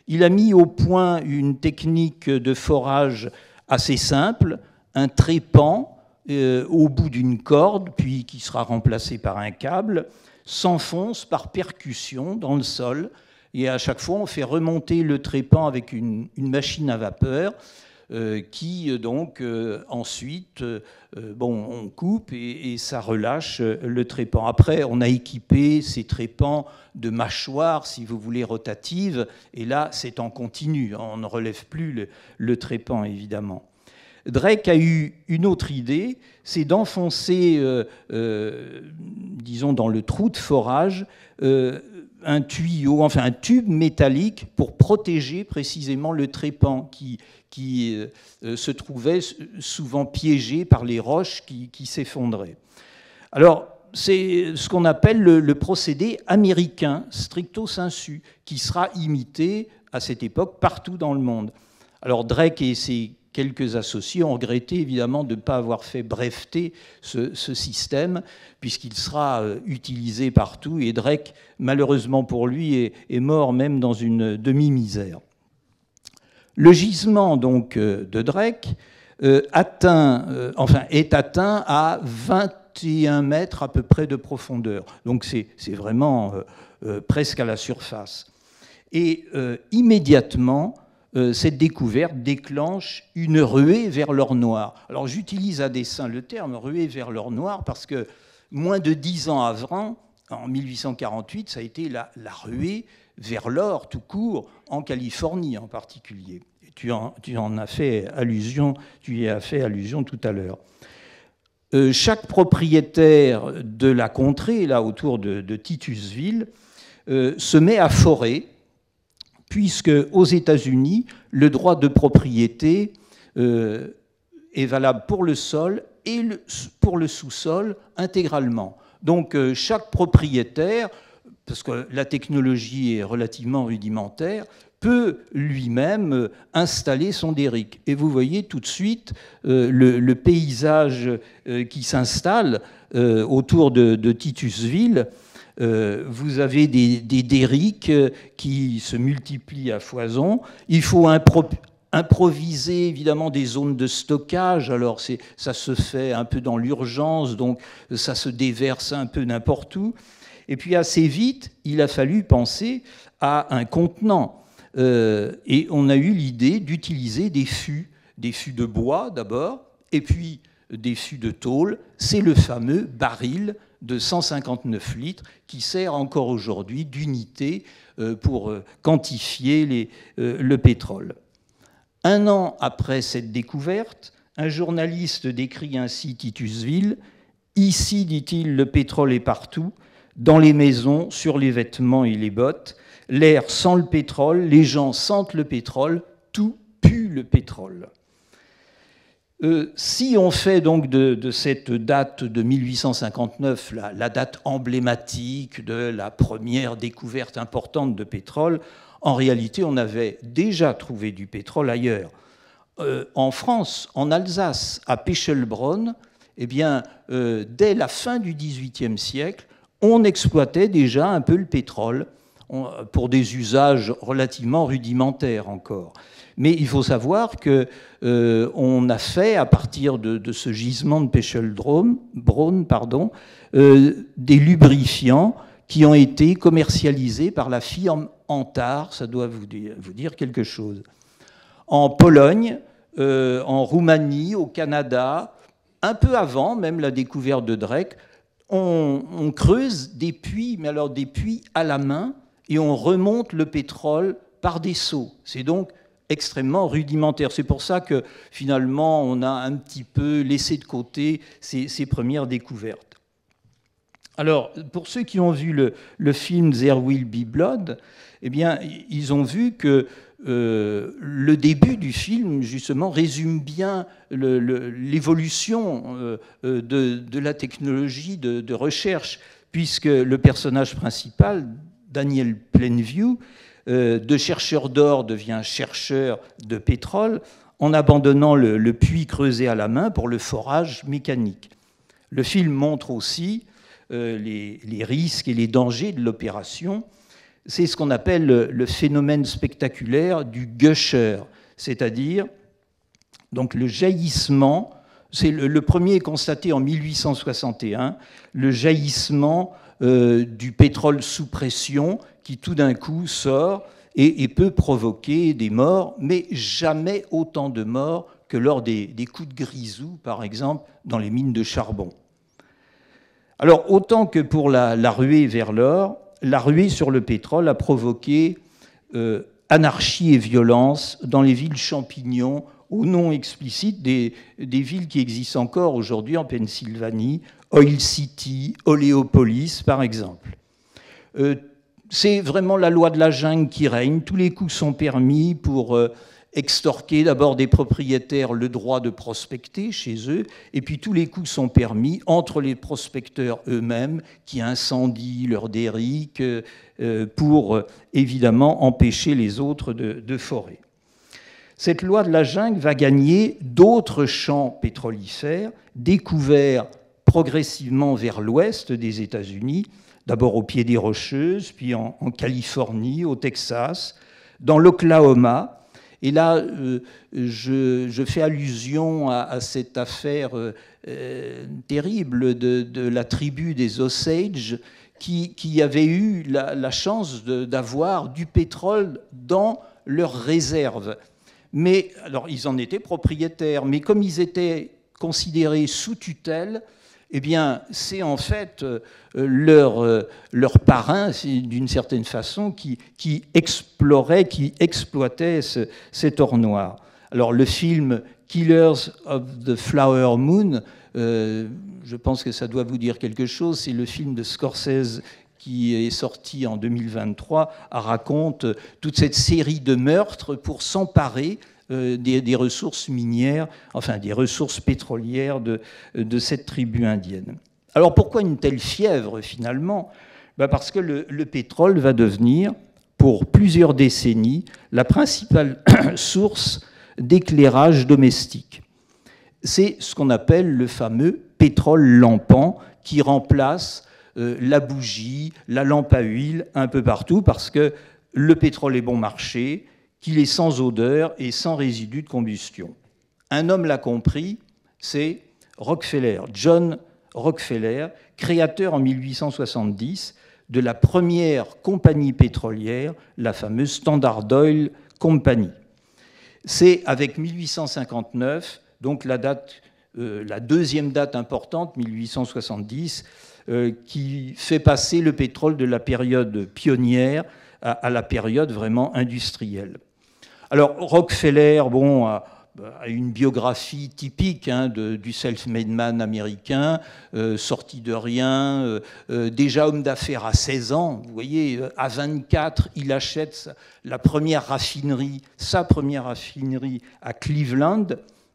Il a mis au point une technique de forage assez simple, un trépan au bout d'une corde, puis qui sera remplacé par un câble, s'enfonce par percussion dans le sol, et à chaque fois on fait remonter le trépan avec une machine à vapeur qui donc ensuite on coupe et ça relâche le trépan. Après on a équipé ces trépans de mâchoires, si vous voulez, rotatives, et là c'est en continu, on ne relève plus le trépan évidemment. Drake a eu une autre idée, c'est d'enfoncer, disons, dans le trou de forage, un tuyau, enfin un tube métallique pour protéger précisément le trépan qui se trouvait souvent piégé par les roches qui s'effondraient. Alors, c'est ce qu'on appelle le procédé américain, stricto sensu, qui sera imité à cette époque partout dans le monde. Alors Drake et ses quelques associés ont regretté évidemment de ne pas avoir fait breveter ce système, puisqu'il sera utilisé partout, et Drake, malheureusement pour lui, est mort même dans une demi-misère. Le gisement donc de Drake est atteint à 21 mètres à peu près de profondeur. Donc c'est vraiment presque à la surface. Et immédiatement, cette découverte déclenche une ruée vers l'or noir. Alors j'utilise à dessein le terme ruée vers l'or noir parce que moins de 10 ans avant, en 1848, ça a été la ruée vers l'or tout court, en Californie en particulier. Et tu en as fait allusion, tu y as fait allusion tout à l'heure. Chaque propriétaire de la contrée, là autour de Titusville, se met à forer, puisque aux États-Unis, le droit de propriété est valable pour le sol et pour le sous-sol intégralement. Donc chaque propriétaire, parce que la technologie est relativement rudimentaire, peut lui-même installer son derrick. Et vous voyez tout de suite le paysage qui s'installe autour de Titusville. Vous avez des derricks qui se multiplient à foison. Il faut improviser évidemment des zones de stockage. Alors ça se fait un peu dans l'urgence, donc ça se déverse un peu n'importe où. Et puis assez vite, il a fallu penser à un contenant. Et on a eu l'idée d'utiliser des fûts de bois d'abord, et puis des fûts de tôle. C'est le fameux baril de 159 litres qui sert encore aujourd'hui d'unité pour quantifier le pétrole. Un an après cette découverte, un journaliste décrit ainsi Titusville. « Ici, dit-il, le pétrole est partout, dans les maisons, sur les vêtements et les bottes. L'air sent le pétrole, les gens sentent le pétrole, tout pue le pétrole. » Si on fait donc de cette date de 1859 la date emblématique de la première découverte importante de pétrole, en réalité, on avait déjà trouvé du pétrole ailleurs. En France, en Alsace, à Pechelbronn, eh bien, dès la fin du XVIIIe siècle, on exploitait déjà un peu le pétrole pour des usages relativement rudimentaires encore. Mais il faut savoir que on a fait, à partir de ce gisement de Pechelbraun, des lubrifiants qui ont été commercialisés par la firme Antar, ça doit vous dire quelque chose. En Pologne, en Roumanie, au Canada, un peu avant même la découverte de Drake, on creuse des puits, mais alors des puits à la main, et on remonte le pétrole par des seaux. C'est donc extrêmement rudimentaire. C'est pour ça que finalement on a un petit peu laissé de côté ces premières découvertes. Alors, pour ceux qui ont vu le film There Will Be Blood, eh bien, ils ont vu que le début du film, justement, résume bien l'évolution de la technologie de recherche, puisque le personnage principal, Daniel Plainview, de chercheur d'or devient chercheur de pétrole en abandonnant le puits creusé à la main pour le forage mécanique. Le film montre aussi les risques et les dangers de l'opération. C'est ce qu'on appelle le phénomène spectaculaire du gusher, c'est-à-dire donc le jaillissement. C'est le premier constaté en 1861, le jaillissement du pétrole sous pression qui tout d'un coup sort et peut provoquer des morts, mais jamais autant de morts que lors des coups de grisou, par exemple, dans les mines de charbon. Alors, autant que pour la ruée vers l'or, la ruée sur le pétrole a provoqué anarchie et violence dans les villes champignons, au nom explicite des villes qui existent encore aujourd'hui en Pennsylvanie, Oil City, Oleopolis, par exemple. C'est vraiment la loi de la jungle qui règne. Tous les coups sont permis pour extorquer d'abord des propriétaires le droit de prospecter chez eux, et puis tous les coups sont permis entre les prospecteurs eux-mêmes qui incendient leurs derricks pour évidemment empêcher les autres de forer. Cette loi de la jungle va gagner d'autres champs pétrolifères découverts progressivement vers l'ouest des États-Unis, d'abord au pied des Rocheuses, puis en Californie, au Texas, dans l'Oklahoma. Et là, je fais allusion à cette affaire terrible de la tribu des Osage qui avait eu la chance d'avoir du pétrole dans leurs réserves. Mais, alors, ils en étaient propriétaires, mais comme ils étaient considérés sous tutelle, eh bien, c'est en fait leur parrain, d'une certaine façon, qui explorait, qui exploitait cet or noir. Alors, le film Killers of the Flower Moon, je pense que ça doit vous dire quelque chose, c'est le film de Scorsese qui est sorti en 2023, raconte toute cette série de meurtres pour s'emparer des ressources minières, enfin des ressources pétrolières de cette tribu indienne. Alors pourquoi une telle fièvre finalement ? Parce que le pétrole va devenir, pour plusieurs décennies, la principale source d'éclairage domestique. C'est ce qu'on appelle le fameux pétrole lampant qui remplace la bougie, la lampe à huile un peu partout parce que le pétrole est bon marché, qu'il est sans odeur et sans résidus de combustion. Un homme l'a compris, c'est Rockefeller, John Rockefeller, créateur en 1870 de la première compagnie pétrolière, la fameuse Standard Oil Company. C'est avec 1859, donc la deuxième date importante, 1870, qui fait passer le pétrole de la période pionnière à la période vraiment industrielle. Alors Rockefeller, a une biographie typique du self-made man américain, sorti de rien, déjà homme d'affaires à 16 ans. Vous voyez, à 24, il achète sa première raffinerie à Cleveland.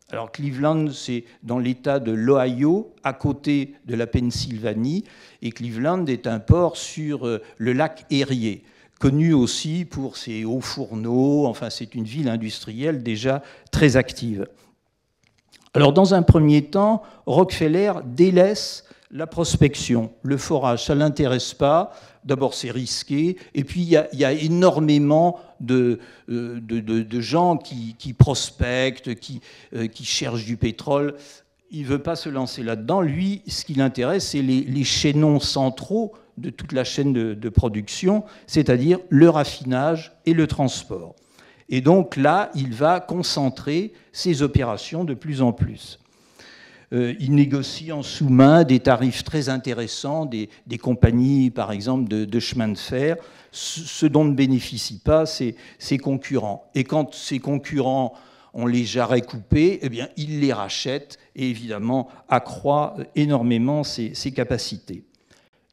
Alors Cleveland, c'est dans l'État de l'Ohio, à côté de la Pennsylvanie, et Cleveland est un port sur le lac Erie, connu aussi pour ses hauts fourneaux, enfin c'est une ville industrielle déjà très active. Alors dans un premier temps, Rockefeller délaisse La prospection, le forage, ça ne l'intéresse pas. D'abord, c'est risqué. Et puis, il y a énormément de gens qui prospectent, qui cherchent du pétrole. Il ne veut pas se lancer là-dedans. Lui, ce qui l'intéresse, c'est les chaînons centraux de toute la chaîne de production, c'est-à-dire le raffinage et le transport. Et donc là, il va concentrer ses opérations de plus en plus. Il négocie en sous-main des tarifs très intéressants des compagnies, par exemple, de chemin de fer, ce dont ne bénéficient pas ses concurrents. Et quand ses concurrents ont les jarrets coupés, eh bien, il les rachète et évidemment accroît énormément ses capacités.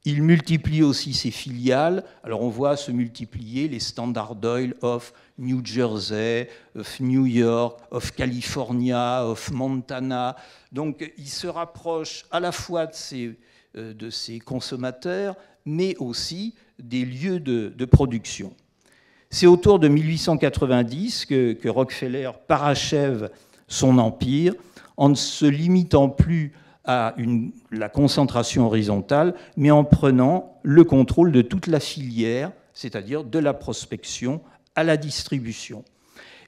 Il multiplie aussi ses filiales. Alors on voit se multiplier les Standard Oil of New Jersey, of New York, of California, of Montana. Donc il se rapproche à la fois de ses consommateurs, mais aussi des lieux de production. C'est autour de 1890 que Rockefeller parachève son empire en ne se limitant plus à la concentration horizontale, mais en prenant le contrôle de toute la filière, c'est-à-dire de la prospection à la distribution.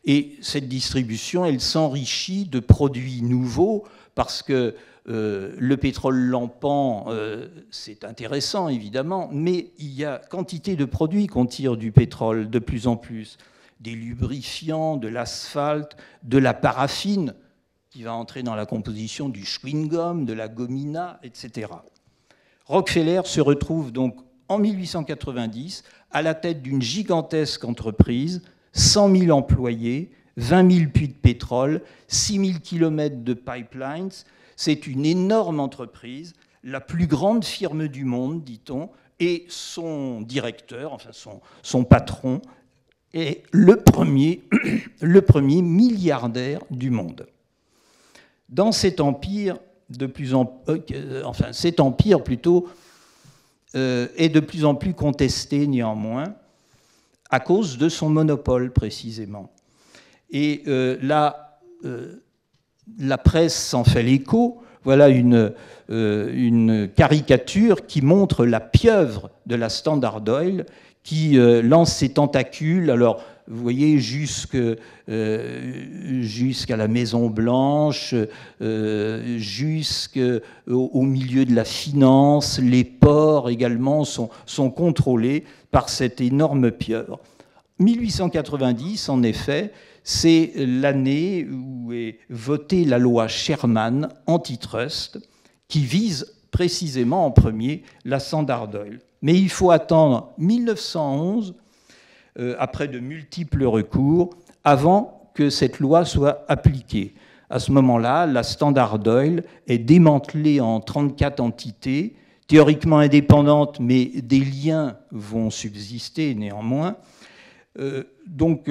Et cette distribution, elle s'enrichit de produits nouveaux, parce que le pétrole lampant, c'est intéressant évidemment, mais il y a quantité de produits qu'on tire du pétrole de plus en plus. Des lubrifiants, de l'asphalte, de la paraffine, qui va entrer dans la composition du chewing-gum, de la gomina, etc. Rockefeller se retrouve donc en 1890 à la tête d'une gigantesque entreprise, 100 000 employés, 20 000 puits de pétrole, 6 000 kilomètres de pipelines. C'est une énorme entreprise, la plus grande firme du monde, dit-on, et son directeur, enfin son patron, est le premier milliardaire du monde. Dans cet empire, cet empire plutôt, est de plus en plus contesté néanmoins à cause de son monopole précisément. Et là, la presse s'en fait l'écho. Voilà une caricature qui montre la pieuvre de la Standard Oil qui lance ses tentacules. Alors, vous voyez, jusqu'à la Maison-Blanche, jusqu'au milieu de la finance, les ports également sont contrôlés par cette énorme pieuvre. 1890, en effet, c'est l'année où est votée la loi Sherman antitrust, qui vise précisément en premier la Standard Oil. Mais il faut attendre 1911, après de multiples recours, avant que cette loi soit appliquée. À ce moment-là, la Standard Oil est démantelée en 34 entités, théoriquement indépendantes, mais des liens vont subsister néanmoins. Donc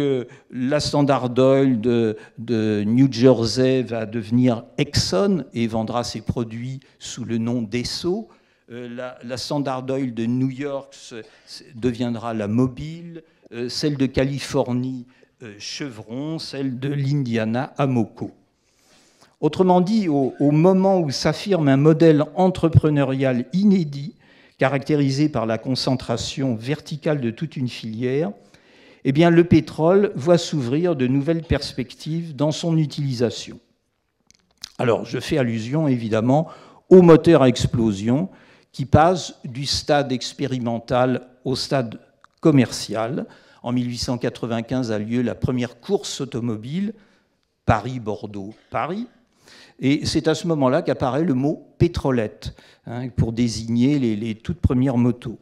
la Standard Oil de New Jersey va devenir Exxon et vendra ses produits sous le nom d'Esso. La Standard Oil de New York deviendra la Mobil, celle de Californie Chevron, celle de l'Indiana Amoco. Autrement dit, au moment où s'affirme un modèle entrepreneurial inédit, caractérisé par la concentration verticale de toute une filière, eh bien, le pétrole voit s'ouvrir de nouvelles perspectives dans son utilisation. Alors, je fais allusion évidemment au moteur à explosion qui passe du stade expérimental au stade commercial. En 1895 a lieu la première course automobile, Paris-Bordeaux-Paris. Et c'est à ce moment-là qu'apparaît le mot pétrolette, pour désigner les toutes premières motos.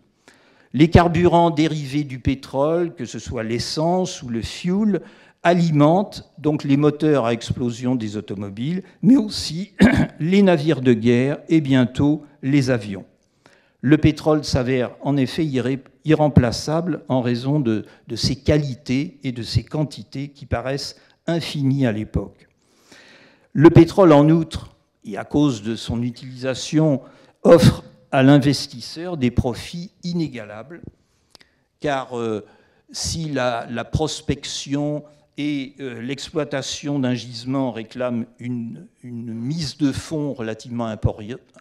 Les carburants dérivés du pétrole, que ce soit l'essence ou le fuel, alimentent donc les moteurs à explosion des automobiles, mais aussi les navires de guerre et bientôt les avions. Le pétrole s'avère en effet irremplaçable en raison de ses qualités et de ses quantités qui paraissent infinies à l'époque. Le pétrole, en outre, et à cause de son utilisation, offre à l'investisseur des profits inégalables, car si la prospection et l'exploitation d'un gisement réclame une mise de fonds relativement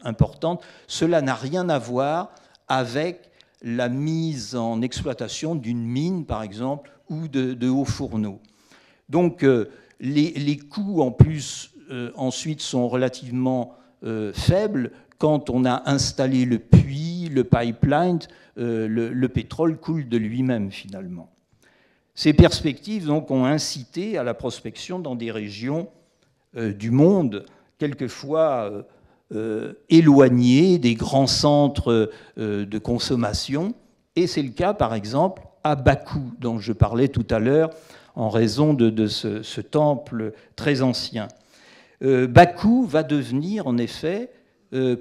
importante, cela n'a rien à voir avec la mise en exploitation d'une mine, par exemple, ou de hauts fourneaux. Donc les coûts, en plus, ensuite, sont relativement faibles. Quand on a installé le puits, le pipeline, le pétrole coule de lui-même, finalement. Ces perspectives donc, ont incité à la prospection dans des régions du monde, quelquefois éloignées des grands centres de consommation. Et c'est le cas, par exemple, à Bakou, dont je parlais tout à l'heure, en raison de ce temple très ancien. Bakou va devenir, en effet,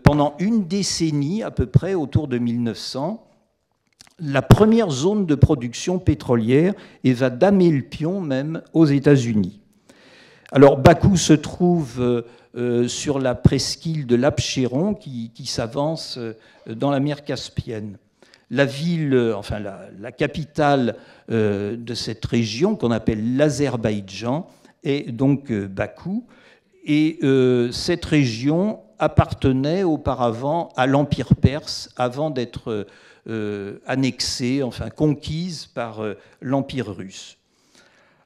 pendant une décennie à peu près, autour de 1900, la première zone de production pétrolière et va damer le pion même aux États-Unis. Alors Bakou se trouve sur la presqu'île de l'Abchéron qui s'avance dans la mer Caspienne. La ville, enfin la capitale de cette région qu'on appelle l'Azerbaïdjan est donc Bakou. Et cette région appartenait auparavant à l'Empire perse avant d'être annexée, enfin conquise par l'Empire russe.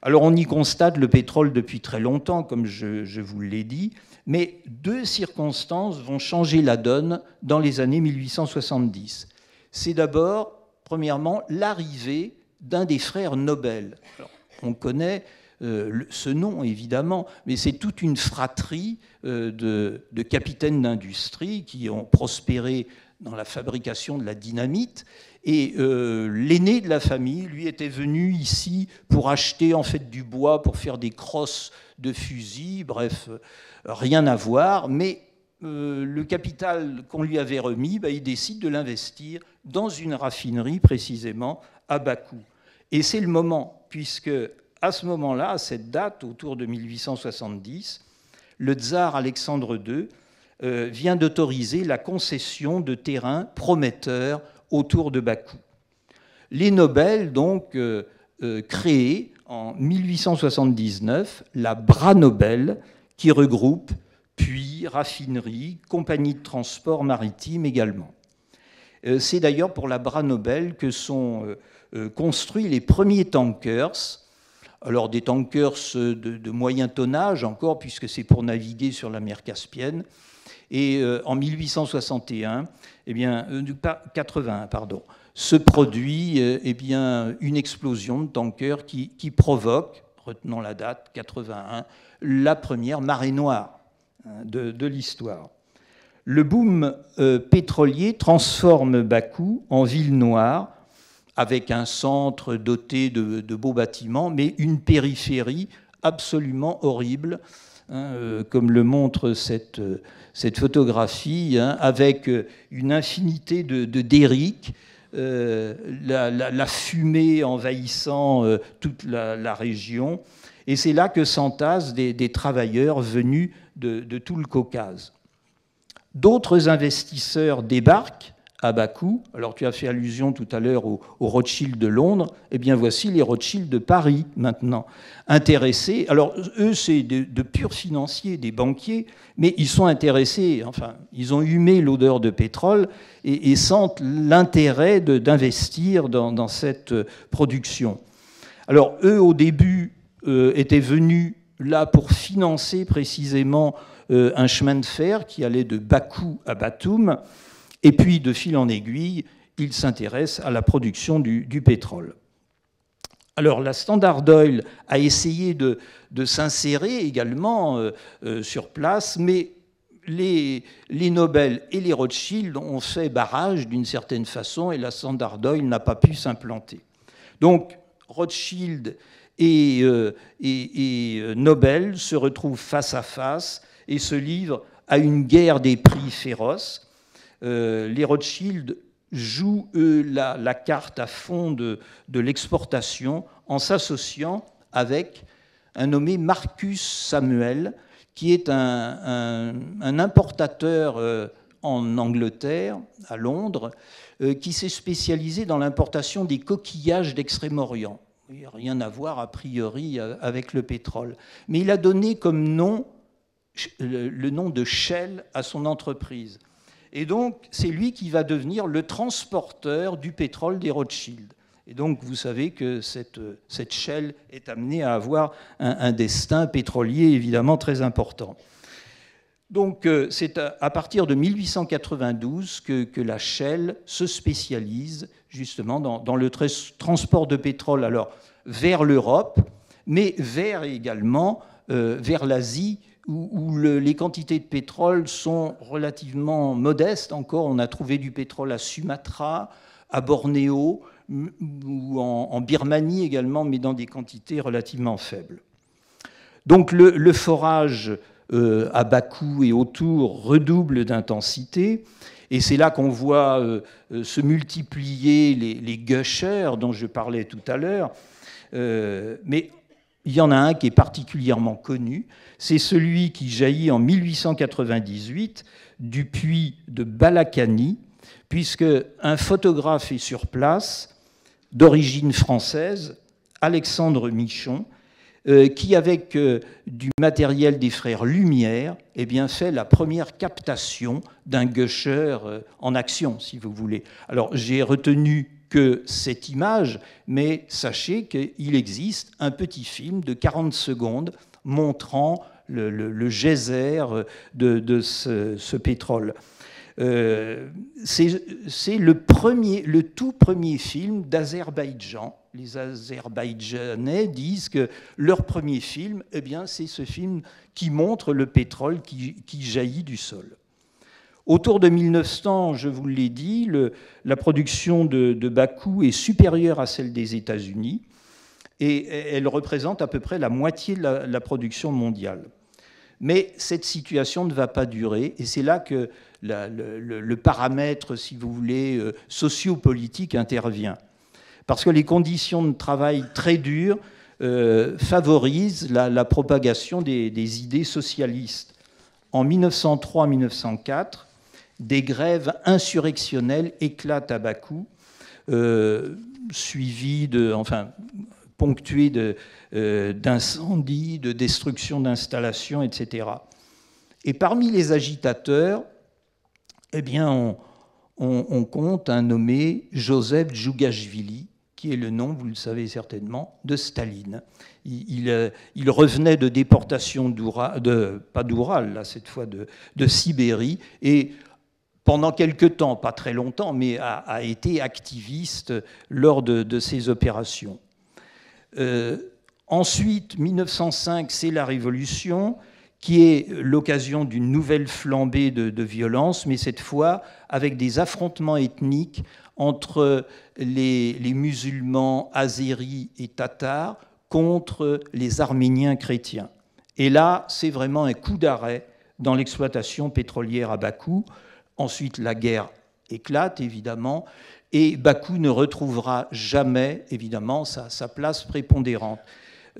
Alors on y constate le pétrole depuis très longtemps, comme je vous l'ai dit, mais deux circonstances vont changer la donne dans les années 1870. C'est d'abord, premièrement, l'arrivée d'un des frères Nobel. Alors, on connaît ce nom, évidemment, mais c'est toute une fratrie de capitaines d'industrie qui ont prospéré dans la fabrication de la dynamite. Et l'aîné de la famille, lui, était venu ici pour acheter en fait du bois, pour faire des crosses de fusils, bref, rien à voir. Mais le capital qu'on lui avait remis, il décide de l'investir dans une raffinerie, précisément, à Bakou. Et c'est le moment, puisque à ce moment-là, à cette date, autour de 1870, le tsar Alexandre II vient d'autoriser la concession de terrains prometteurs autour de Bakou. Les Nobel, donc, créent en 1879 la Bras Nobel, qui regroupe puits, raffineries, compagnies de transport maritime également. C'est d'ailleurs pour la Bras Nobel que sont construits les premiers tankers. Alors des tankers de moyen tonnage encore, puisque c'est pour naviguer sur la mer Caspienne. Et en 1861, 81, pardon, se produit une explosion de tankers qui provoque, retenons la date, 81, la première marée noire de l'histoire. Le boom pétrolier transforme Bakou en ville noire, avec un centre doté de beaux bâtiments, mais une périphérie absolument horrible, comme le montre cette photographie, avec une infinité de derricks, la fumée envahissant toute la région. Et c'est là que s'entassent des travailleurs venus de tout le Caucase. D'autres investisseurs débarquent à Bakou. Alors tu as fait allusion tout à l'heure aux Rothschild de Londres. Eh bien voici les Rothschild de Paris maintenant, intéressés. Alors eux c'est de purs financiers, des banquiers, mais ils sont intéressés, enfin ils ont humé l'odeur de pétrole et sentent l'intérêt d'investir dans cette production. Alors eux au début étaient venus là pour financer précisément un chemin de fer qui allait de Bakou à Batoum. Et puis, de fil en aiguille, ils s'intéressent à la production du pétrole. Alors, la Standard Oil a essayé de s'insérer également sur place, mais les Nobel et les Rothschild ont fait barrage d'une certaine façon et la Standard Oil n'a pas pu s'implanter. Donc, Rothschild et Nobel se retrouvent face à face et se livrent à une guerre des prix féroce. Les Rothschild jouent, eux, la carte à fond de l'exportation en s'associant avec un nommé Marcus Samuel, qui est un importateur en Angleterre, à Londres, qui s'est spécialisé dans l'importation des coquillages d'Extrême-Orient. rien à voir a priori avec le pétrole. Mais il a donné comme nom le nom de Shell à son entreprise. Et donc, c'est lui qui va devenir le transporteur du pétrole des Rothschild. Et donc, vous savez que cette Shell est amenée à avoir un destin pétrolier évidemment très important. Donc, c'est à partir de 1892 que la Shell se spécialise justement dans le transport de pétrole, alors vers l'Europe, mais également vers l'Asie, où les quantités de pétrole sont relativement modestes. Encore, on a trouvé du pétrole à Sumatra, à Bornéo, ou en Birmanie également, mais dans des quantités relativement faibles. Donc le forage à Bakou et autour redouble d'intensité, et c'est là qu'on voit se multiplier les gushers dont je parlais tout à l'heure. Mais il y en a un qui est particulièrement connu, c'est celui qui jaillit en 1898 du puits de Balakani, puisque un photographe est sur place, d'origine française, Alexandre Michon, qui, avec du matériel des frères Lumière, eh bien, fait la première captation d'un gusher en action, si vous voulez. Alors, j'ai retenu que cette image, mais sachez qu'il existe un petit film de 40 secondes montrant le geyser de ce pétrole. C'est le tout premier film d'Azerbaïdjan. Les Azerbaïdjanais disent que leur premier film, eh bien, c'est ce film qui montre le pétrole qui jaillit du sol. Autour de 1900, je vous l'ai dit, la production de Bakou est supérieure à celle des États-Unis et elle représente à peu près la moitié de la production mondiale. Mais cette situation ne va pas durer et c'est là que le paramètre, si vous voulez, sociopolitique intervient. Parce que les conditions de travail très dures favorisent la propagation des idées socialistes. En 1903-1904, des grèves insurrectionnelles éclatent à Bakou, ponctuées d'incendies, de destruction d'installations, etc. Et parmi les agitateurs, eh bien, on compte un nommé Joseph Djougashvili, qui est le nom, vous le savez certainement, de Staline. Il revenait de déportation pas d'Oural, là, cette fois de Sibérie, et pendant quelque temps, pas très longtemps, mais a été activiste lors de ces opérations. Ensuite, 1905, c'est la Révolution, qui est l'occasion d'une nouvelle flambée de violence, mais cette fois avec des affrontements ethniques entre les musulmans azéris et tatars contre les Arméniens chrétiens. Et là, c'est vraiment un coup d'arrêt dans l'exploitation pétrolière à Bakou. Ensuite, la guerre éclate, évidemment, et Bakou ne retrouvera jamais, évidemment, sa place prépondérante.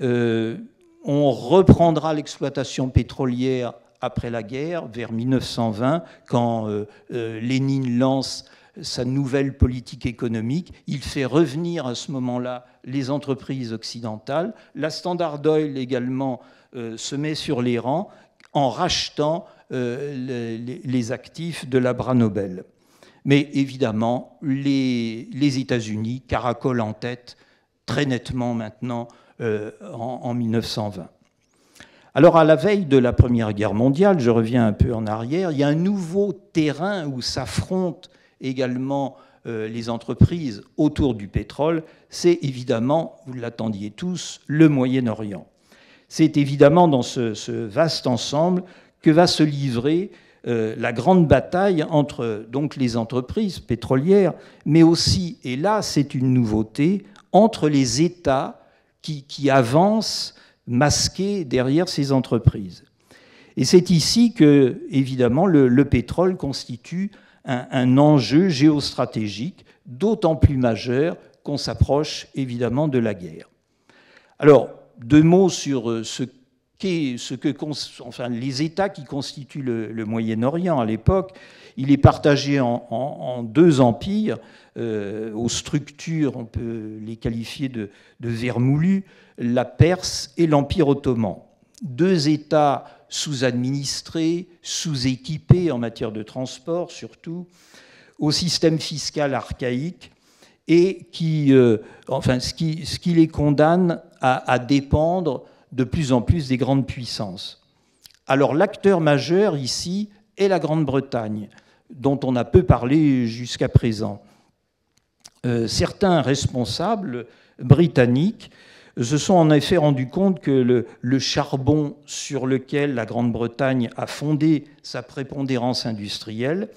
On reprendra l'exploitation pétrolière après la guerre, vers 1920, quand Lénine lance sa nouvelle politique économique. Il fait revenir à ce moment-là les entreprises occidentales. La Standard Oil également se met sur les rangs en rachetant les actifs de l'Abra Nobel. Mais évidemment, les États-Unis caracolent en tête très nettement maintenant en 1920. Alors, à la veille de la Première Guerre mondiale, je reviens un peu en arrière, il y a un nouveau terrain où s'affrontent également les entreprises autour du pétrole. C'est évidemment, vous l'attendiez tous, le Moyen-Orient. C'est évidemment dans ce vaste ensemble que va se livrer la grande bataille entre donc les entreprises pétrolières, mais aussi, et là c'est une nouveauté, entre les États qui avancent masqués derrière ces entreprises. Et c'est ici que, évidemment, le pétrole constitue un enjeu géostratégique d'autant plus majeur qu'on s'approche évidemment de la guerre. Alors, deux mots sur ce les États qui constituent le Moyen-Orient à l'époque. Il est partagé en deux empires, aux structures, on peut les qualifier de vermoulues, la Perse et l'Empire ottoman. Deux États sous-administrés, sous-équipés en matière de transport surtout, au système fiscal archaïque, et ce qui les condamne à dépendre de plus en plus des grandes puissances. Alors l'acteur majeur ici est la Grande-Bretagne, dont on a peu parlé jusqu'à présent. Certains responsables britanniques se sont en effet rendus compte que le charbon sur lequel la Grande-Bretagne a fondé sa prépondérance industrielle,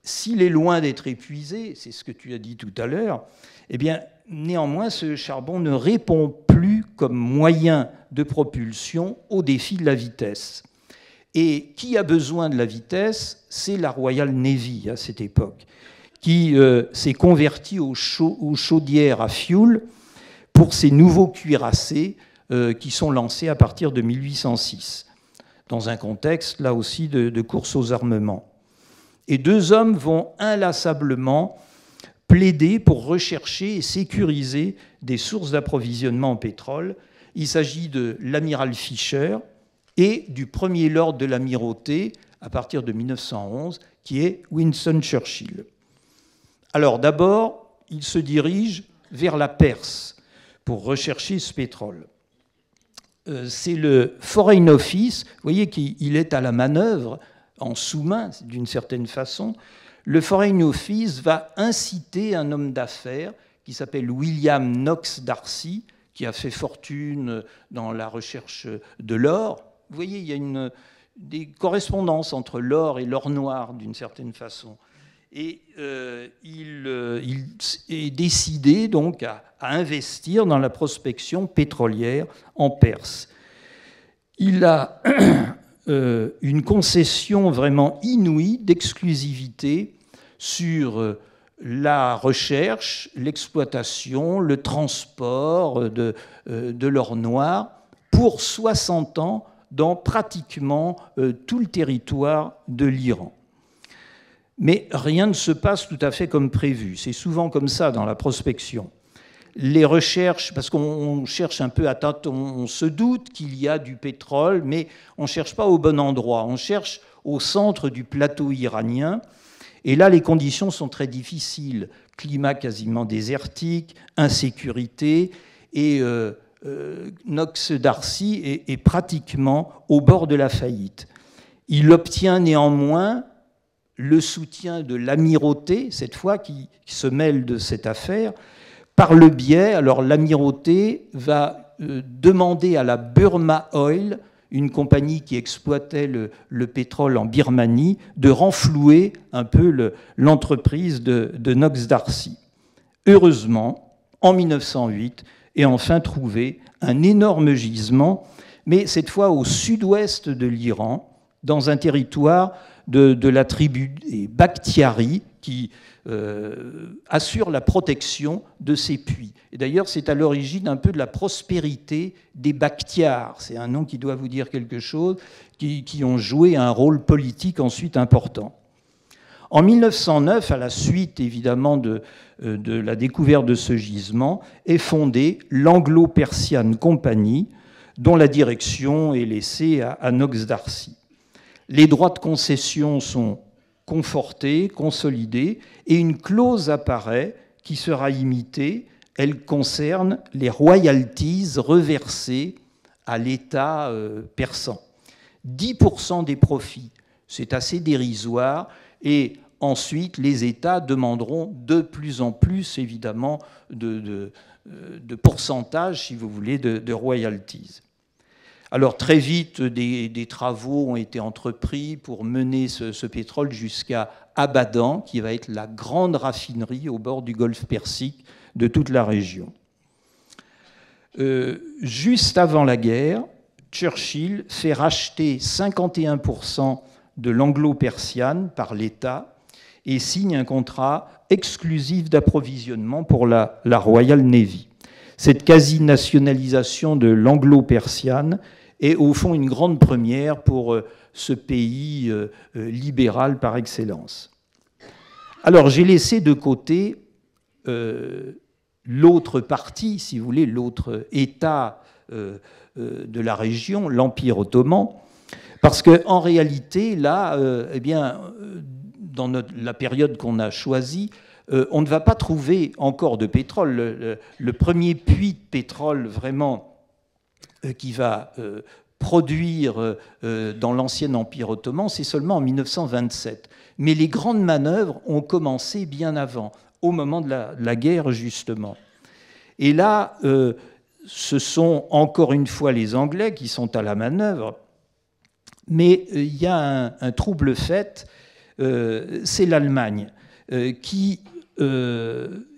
s'il est loin d'être épuisé, c'est ce que tu as dit tout à l'heure, eh bien, néanmoins, ce charbon ne répond plus comme moyen de propulsion au défi de la vitesse. Et qui a besoin de la vitesse? C'est la Royal Navy à cette époque, qui s'est convertie aux chaudières à fioul pour ces nouveaux cuirassés qui sont lancés à partir de 1806, dans un contexte, là aussi, de course aux armements. Et deux hommes vont inlassablement plaider pour rechercher et sécuriser des sources d'approvisionnement en pétrole. Il s'agit de l'amiral Fisher et du premier lord de l'amirauté, à partir de 1911, qui est Winston Churchill. Alors d'abord, il se dirige vers la Perse pour rechercher ce pétrole. C'est le Foreign Office, vous voyez qu'il est à la manœuvre, en sous-main d'une certaine façon. Le Foreign Office va inciter un homme d'affaires qui s'appelle William Knox D'Arcy, qui a fait fortune dans la recherche de l'or. Vous voyez, il y a des correspondances entre l'or et l'or noir, d'une certaine façon. Et il est décidé donc à investir dans la prospection pétrolière en Perse. Il a une concession vraiment inouïe d'exclusivité sur la recherche, l'exploitation, le transport de l'or noir pour 60 ans dans pratiquement tout le territoire de l'Iran. Mais rien ne se passe tout à fait comme prévu. C'est souvent comme ça dans la prospection. Les recherches, parce qu'on cherche un peu à tâtons, on se doute qu'il y a du pétrole, mais on ne cherche pas au bon endroit. On cherche au centre du plateau iranien. Et là, les conditions sont très difficiles. Climat quasiment désertique, insécurité. Et Knox D'Arcy est pratiquement au bord de la faillite. Il obtient néanmoins le soutien de l'amirauté, cette fois, qui se mêle de cette affaire, par le biais, alors l'amirauté va demander à la Burma Oil, une compagnie qui exploitait le pétrole en Birmanie, de renflouer un peu l'entreprise de Knox D'Arcy. Heureusement, en 1908, est enfin trouvé un énorme gisement, mais cette fois au sud-ouest de l'Iran, dans un territoire de la tribu des Bakhtiari, qui assure la protection de ces puits. Et d'ailleurs, c'est à l'origine un peu de la prospérité des Bakhtiars. C'est un nom qui doit vous dire quelque chose, qui ont joué un rôle politique ensuite important. En 1909, à la suite évidemment de la découverte de ce gisement, est fondée l'Anglo-Persian Company, dont la direction est laissée à Knox D'Arcy. Les droits de concession sont confortés, consolidés, et une clause apparaît qui sera imitée. Elle concerne les royalties reversées à l'État persan. 10% des profits, c'est assez dérisoire, et ensuite les États demanderont de plus en plus, évidemment, de pourcentage, si vous voulez, de royalties. Alors très vite, des travaux ont été entrepris pour mener ce pétrole jusqu'à Abadan, qui va être la grande raffinerie au bord du golfe Persique de toute la région. Juste avant la guerre, Churchill fait racheter 51% de l'Anglo-Persian par l'État et signe un contrat exclusif d'approvisionnement pour la Royal Navy. Cette quasi-nationalisation de l'anglo-persiane est au fond une grande première pour ce pays libéral par excellence. Alors j'ai laissé de côté l'autre partie, si vous voulez, l'autre État de la région, l'Empire ottoman, parce qu'en réalité, là, eh bien, dans la période qu'on a choisie, on ne va pas trouver encore de pétrole. Le premier puits de pétrole vraiment qui va produire dans l'ancien Empire ottoman, c'est seulement en 1927. Mais les grandes manœuvres ont commencé bien avant, au moment de la guerre, justement. Et là, ce sont encore une fois les Anglais qui sont à la manœuvre, mais il y a un trouble fait, c'est l'Allemagne, qui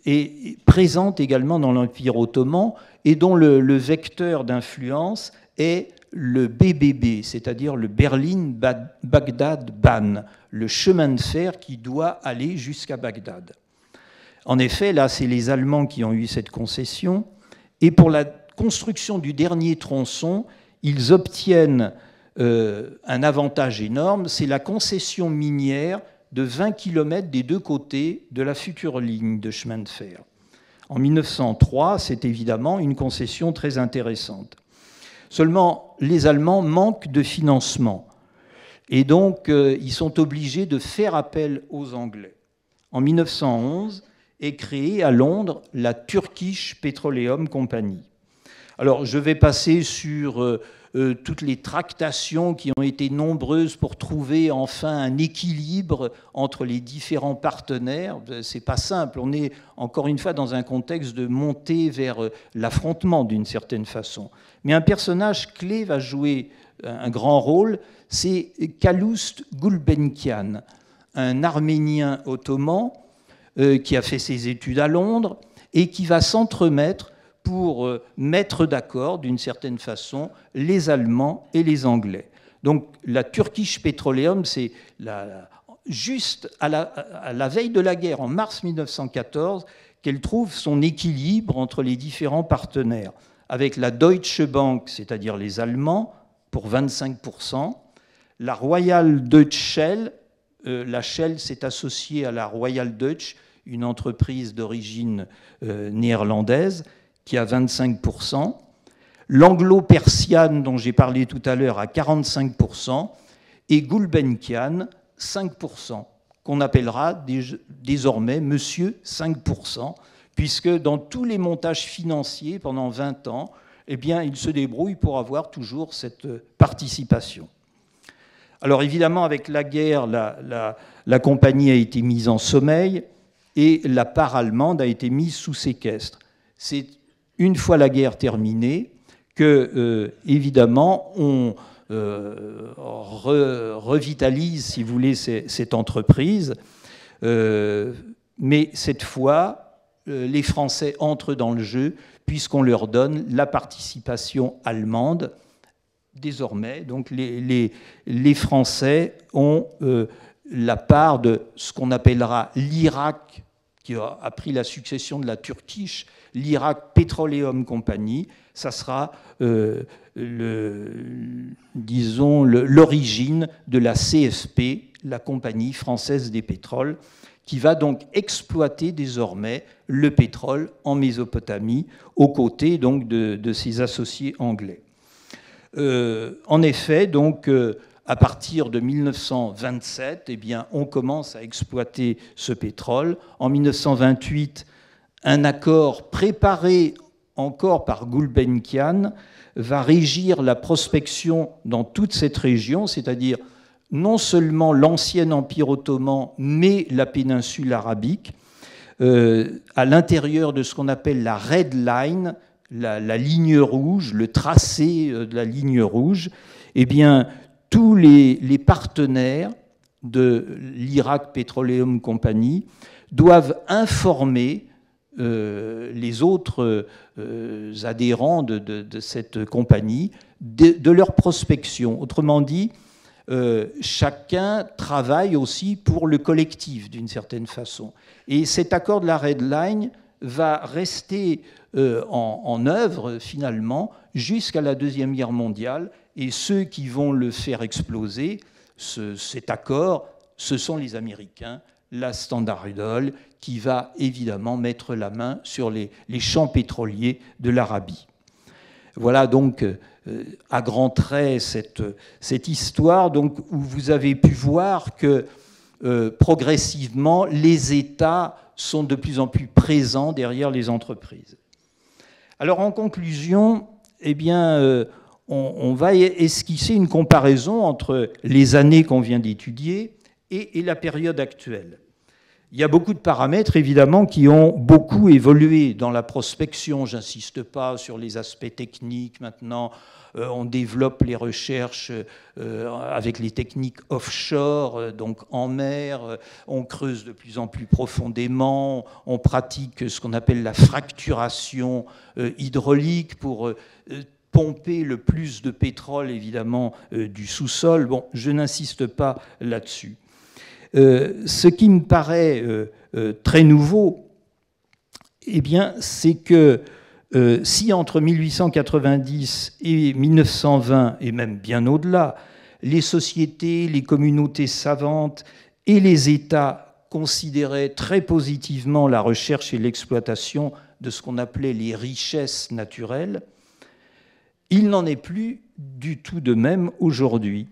est présente également dans l'Empire ottoman et dont le vecteur d'influence est le BBB, c'est-à-dire le Berlin-Bagdad-Bahn, le chemin de fer qui doit aller jusqu'à Bagdad. En effet, là, c'est les Allemands qui ont eu cette concession, et pour la construction du dernier tronçon, ils obtiennent un avantage énorme, c'est la concession minière de 20 km des deux côtés de la future ligne de chemin de fer. En 1903, c'est évidemment une concession très intéressante. Seulement, les Allemands manquent de financement et donc ils sont obligés de faire appel aux Anglais. En 1911 est créée à Londres la Turkish Petroleum Company. Alors, je vais passer sur toutes les tractations qui ont été nombreuses pour trouver enfin un équilibre entre les différents partenaires. C'est pas simple. On est encore une fois dans un contexte de montée vers l'affrontement d'une certaine façon. Mais un personnage clé va jouer un grand rôle, c'est Calouste Gulbenkian, un Arménien ottoman qui a fait ses études à Londres et qui va s'entremettre pour mettre d'accord, d'une certaine façon, les Allemands et les Anglais. Donc la Turkish Petroleum, c'est juste à la veille de la guerre, en mars 1914, qu'elle trouve son équilibre entre les différents partenaires, avec la Deutsche Bank, c'est-à-dire les Allemands, pour 25%, la Royal Dutch Shell, la Shell s'est associée à la Royal Dutch, une entreprise d'origine néerlandaise, qui a 25%, l'anglo-persiane dont j'ai parlé tout à l'heure à 45%, et Gulbenkian 5%, qu'on appellera désormais Monsieur 5%, puisque dans tous les montages financiers pendant 20 ans, eh bien, il se débrouille pour avoir toujours cette participation. Alors évidemment, avec la guerre, la compagnie a été mise en sommeil et la part allemande a été mise sous séquestre. C'est une fois la guerre terminée, que, évidemment, on revitalise, si vous voulez, cette entreprise. Mais cette fois, les Français entrent dans le jeu, puisqu'on leur donne la participation allemande. Désormais, donc, les Français ont la part de ce qu'on appellera l'Irak, qui a pris la succession de la Turkish, l'Irak Petroleum Company. Ça sera, disons, l'origine de la CFP, la Compagnie française des pétroles, qui va donc exploiter désormais le pétrole en Mésopotamie, aux côtés donc de ses associés anglais. En effet, donc, à partir de 1927, eh bien, on commence à exploiter ce pétrole. En 1928, un accord préparé encore par Gulbenkian va régir la prospection dans toute cette région, c'est-à-dire non seulement l'ancien Empire ottoman, mais la péninsule arabique, à l'intérieur de ce qu'on appelle la Red Line, la ligne rouge, le tracé de la ligne rouge. Eh bien, tous les partenaires de l'Irak Petroleum Company doivent informer les autres adhérents de cette compagnie de leur prospection. Autrement dit, chacun travaille aussi pour le collectif d'une certaine façon. Et cet accord de la Red Line va rester en œuvre finalement jusqu'à la Deuxième Guerre mondiale, et ceux qui vont le faire exploser, cet accord, ce sont les Américains, la Standard Oil, qui va évidemment mettre la main sur les champs pétroliers de l'Arabie. Voilà donc à grands traits cette histoire donc, où vous avez pu voir que progressivement les États sont de plus en plus présents derrière les entreprises. Alors en conclusion, eh bien, on va esquisser une comparaison entre les années qu'on vient d'étudier et la période actuelle. Il y a beaucoup de paramètres, évidemment, qui ont beaucoup évolué dans la prospection. Je n'insiste pas sur les aspects techniques. Maintenant, on développe les recherches avec les techniques offshore, donc en mer. On creuse de plus en plus profondément. On pratique ce qu'on appelle la fracturation hydraulique pour pomper le plus de pétrole, évidemment, du sous-sol. Bon, je n'insiste pas là-dessus. Ce qui me paraît très nouveau, eh bien, c'est que si entre 1890 et 1920, et même bien au-delà, les sociétés, les communautés savantes et les États considéraient très positivement la recherche et l'exploitation de ce qu'on appelait les richesses naturelles, il n'en est plus du tout de même aujourd'hui.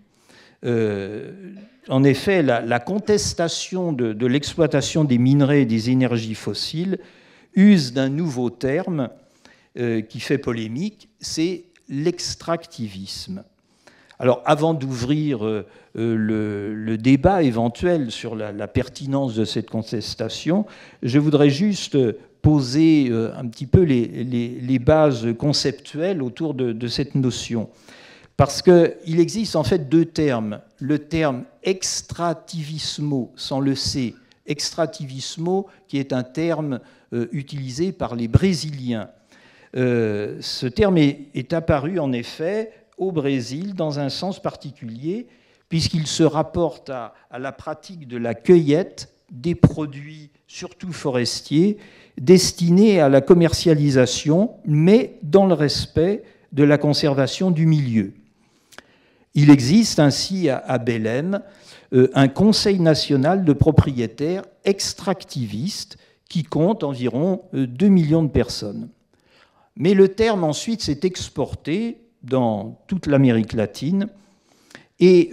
En effet, la contestation de l'exploitation des minerais et des énergies fossiles use d'un nouveau terme qui fait polémique, c'est l'extractivisme. Alors, avant d'ouvrir le débat éventuel sur la pertinence de cette contestation, je voudrais juste poser un petit peu les bases conceptuelles autour de cette notion. Parce qu'il existe en fait deux termes. Le terme extrativismo, sans le C, extrativismo, qui est un terme utilisé par les Brésiliens. Ce terme est apparu en effet au Brésil dans un sens particulier, puisqu'il se rapporte à la pratique de la cueillette des produits, surtout forestiers, destinés à la commercialisation, mais dans le respect de la conservation du milieu. Il existe ainsi à Belém un conseil national de propriétaires extractivistes qui compte environ 2 millions de personnes. Mais le terme ensuite s'est exporté dans toute l'Amérique latine et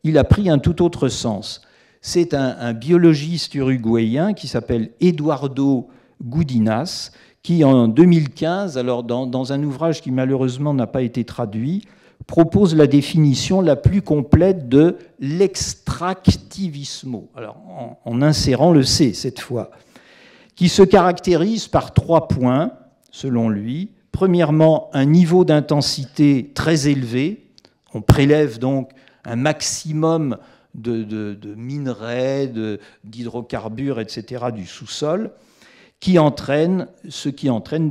il a pris un tout autre sens. C'est un biologiste uruguayen qui s'appelle Eduardo Goudinas qui en 2015, alors dans un ouvrage qui malheureusement n'a pas été traduit, propose la définition la plus complète de l'extractivismo, alors en insérant le C cette fois, qui se caractérise par 3 points, selon lui. Premièrement, un niveau d'intensité très élevé. On prélève donc un maximum de minerais, d'hydrocarbures, etc., du sous-sol, ce qui entraîne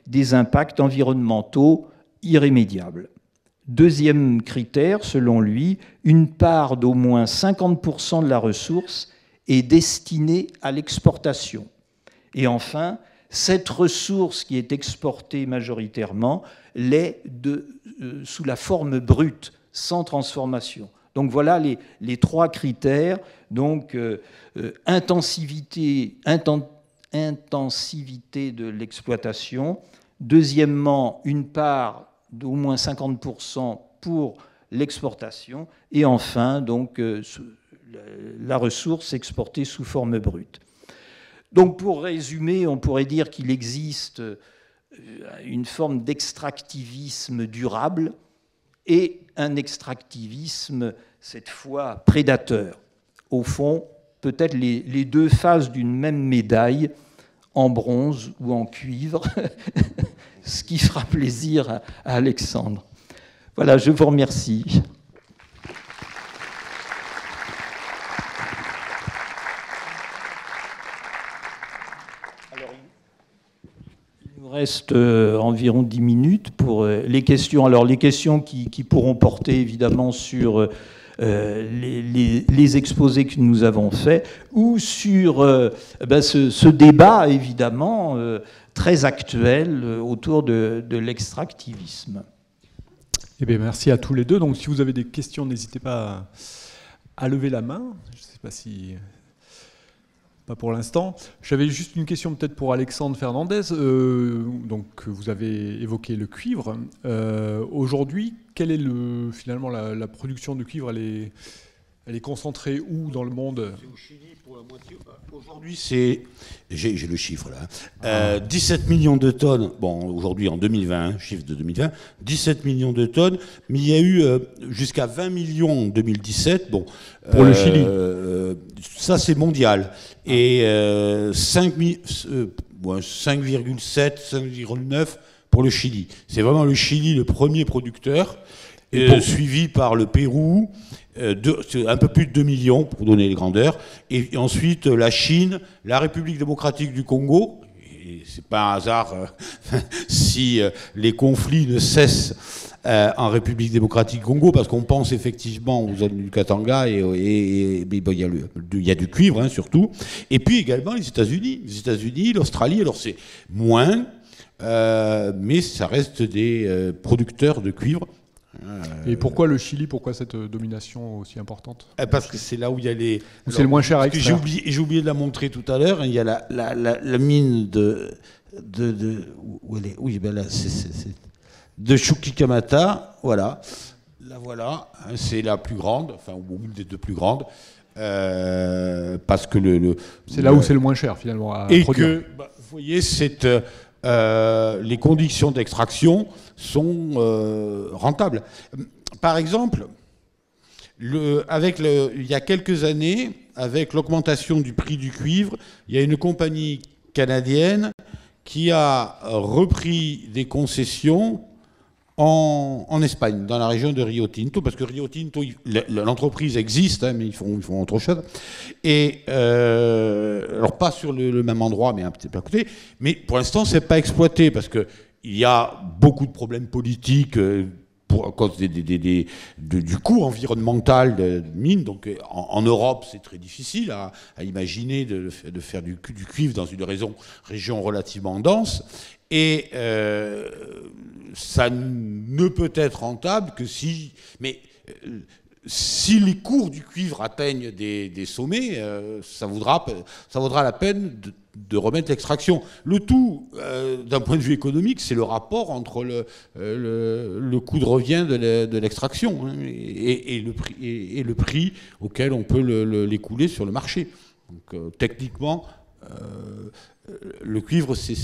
des impacts environnementaux irrémédiables. Deuxième critère, selon lui, une part d'au moins 50% de la ressource est destinée à l'exportation. Et enfin, cette ressource qui est exportée majoritairement l'est sous la forme brute, sans transformation. Donc voilà les 3 critères. Donc intensivité de l'exploitation. Deuxièmement, une part d'au moins 50% pour l'exportation. Et enfin, donc, la ressource exportée sous forme brute. Donc pour résumer, on pourrait dire qu'il existe une forme d'extractivisme durable et un extractivisme, cette fois, prédateur. Au fond, peut-être les 2 faces d'une même médaille, en bronze ou en cuivre, ce qui fera plaisir à Alexandre. Voilà, je vous remercie. Il nous reste environ 10 minutes pour les questions. Alors les questions qui pourront porter évidemment sur les exposés que nous avons faits, ou sur ce débat, évidemment, très actuel autour de l'extractivisme.
Eh bien, merci à tous les deux. Donc, si vous avez des questions, n'hésitez pas à lever la main. Je ne sais pas si... Pas pour l'instant. J'avais juste une question peut-être pour Alexandre Fernandez. Donc, vous avez évoqué le cuivre. Aujourd'hui, quelle est finalement la production de cuivre? Elle est concentrée où dans le monde?
C'est au Chili pour la moitié. Aujourd'hui, j'ai le chiffre là. 17 millions de tonnes. Bon, aujourd'hui en 2020, chiffre de 2020, 17 millions de tonnes. Mais il y a eu jusqu'à 20 millions en 2017. Bon,
pour le Chili.
Ça, c'est mondial. Et 5,7, 5,9 pour le Chili. C'est vraiment le Chili le premier producteur, suivi par le Pérou. Un peu plus de 2 millions, pour donner les grandeurs, et ensuite la Chine, la République démocratique du Congo, et c'est pas un hasard si les conflits ne cessent en République démocratique du Congo, parce qu'on pense effectivement aux zones du Katanga, et il y a du cuivre, hein, surtout, et puis également les États-Unis, l'Australie, alors c'est moins, mais ça reste des producteurs de cuivre.
Et pourquoi le Chili? Pourquoi cette domination aussi importante?
Parce que c'est là où il y a les...
C'est le moins cher à extraire.
J'ai oublié de la montrer tout à l'heure. Il y a la mine où elle est? Oui, ben là, de Chuquicamata. Voilà. La voilà. C'est la plus grande, enfin, ou une des deux plus grandes. Parce que
c'est là où c'est le moins cher, finalement, à produire.
Vous voyez, les conditions d'extraction sont rentables. Par exemple, il y a quelques années, avec l'augmentation du prix du cuivre, il y a une compagnie canadienne qui a repris des concessions en Espagne, dans la région de Rio Tinto, parce que Rio Tinto, l'entreprise existe, hein, mais ils font autre chose. Et alors pas sur le même endroit, mais un petit peu à côté. Mais pour l'instant, c'est pas exploité parce que il y a beaucoup de problèmes politiques à cause du coût environnemental de mine. Donc en Europe, c'est très difficile à imaginer de faire du cuivre dans une région relativement dense. Et ça ne peut être rentable que si... Mais si les cours du cuivre atteignent des sommets, ça vaudra la peine de remettre l'extraction. Le tout, d'un point de vue économique, c'est le rapport entre le coût de revient de l'extraction, hein, et le prix auquel on peut l'écouler sur le marché. Donc techniquement, le cuivre, c'est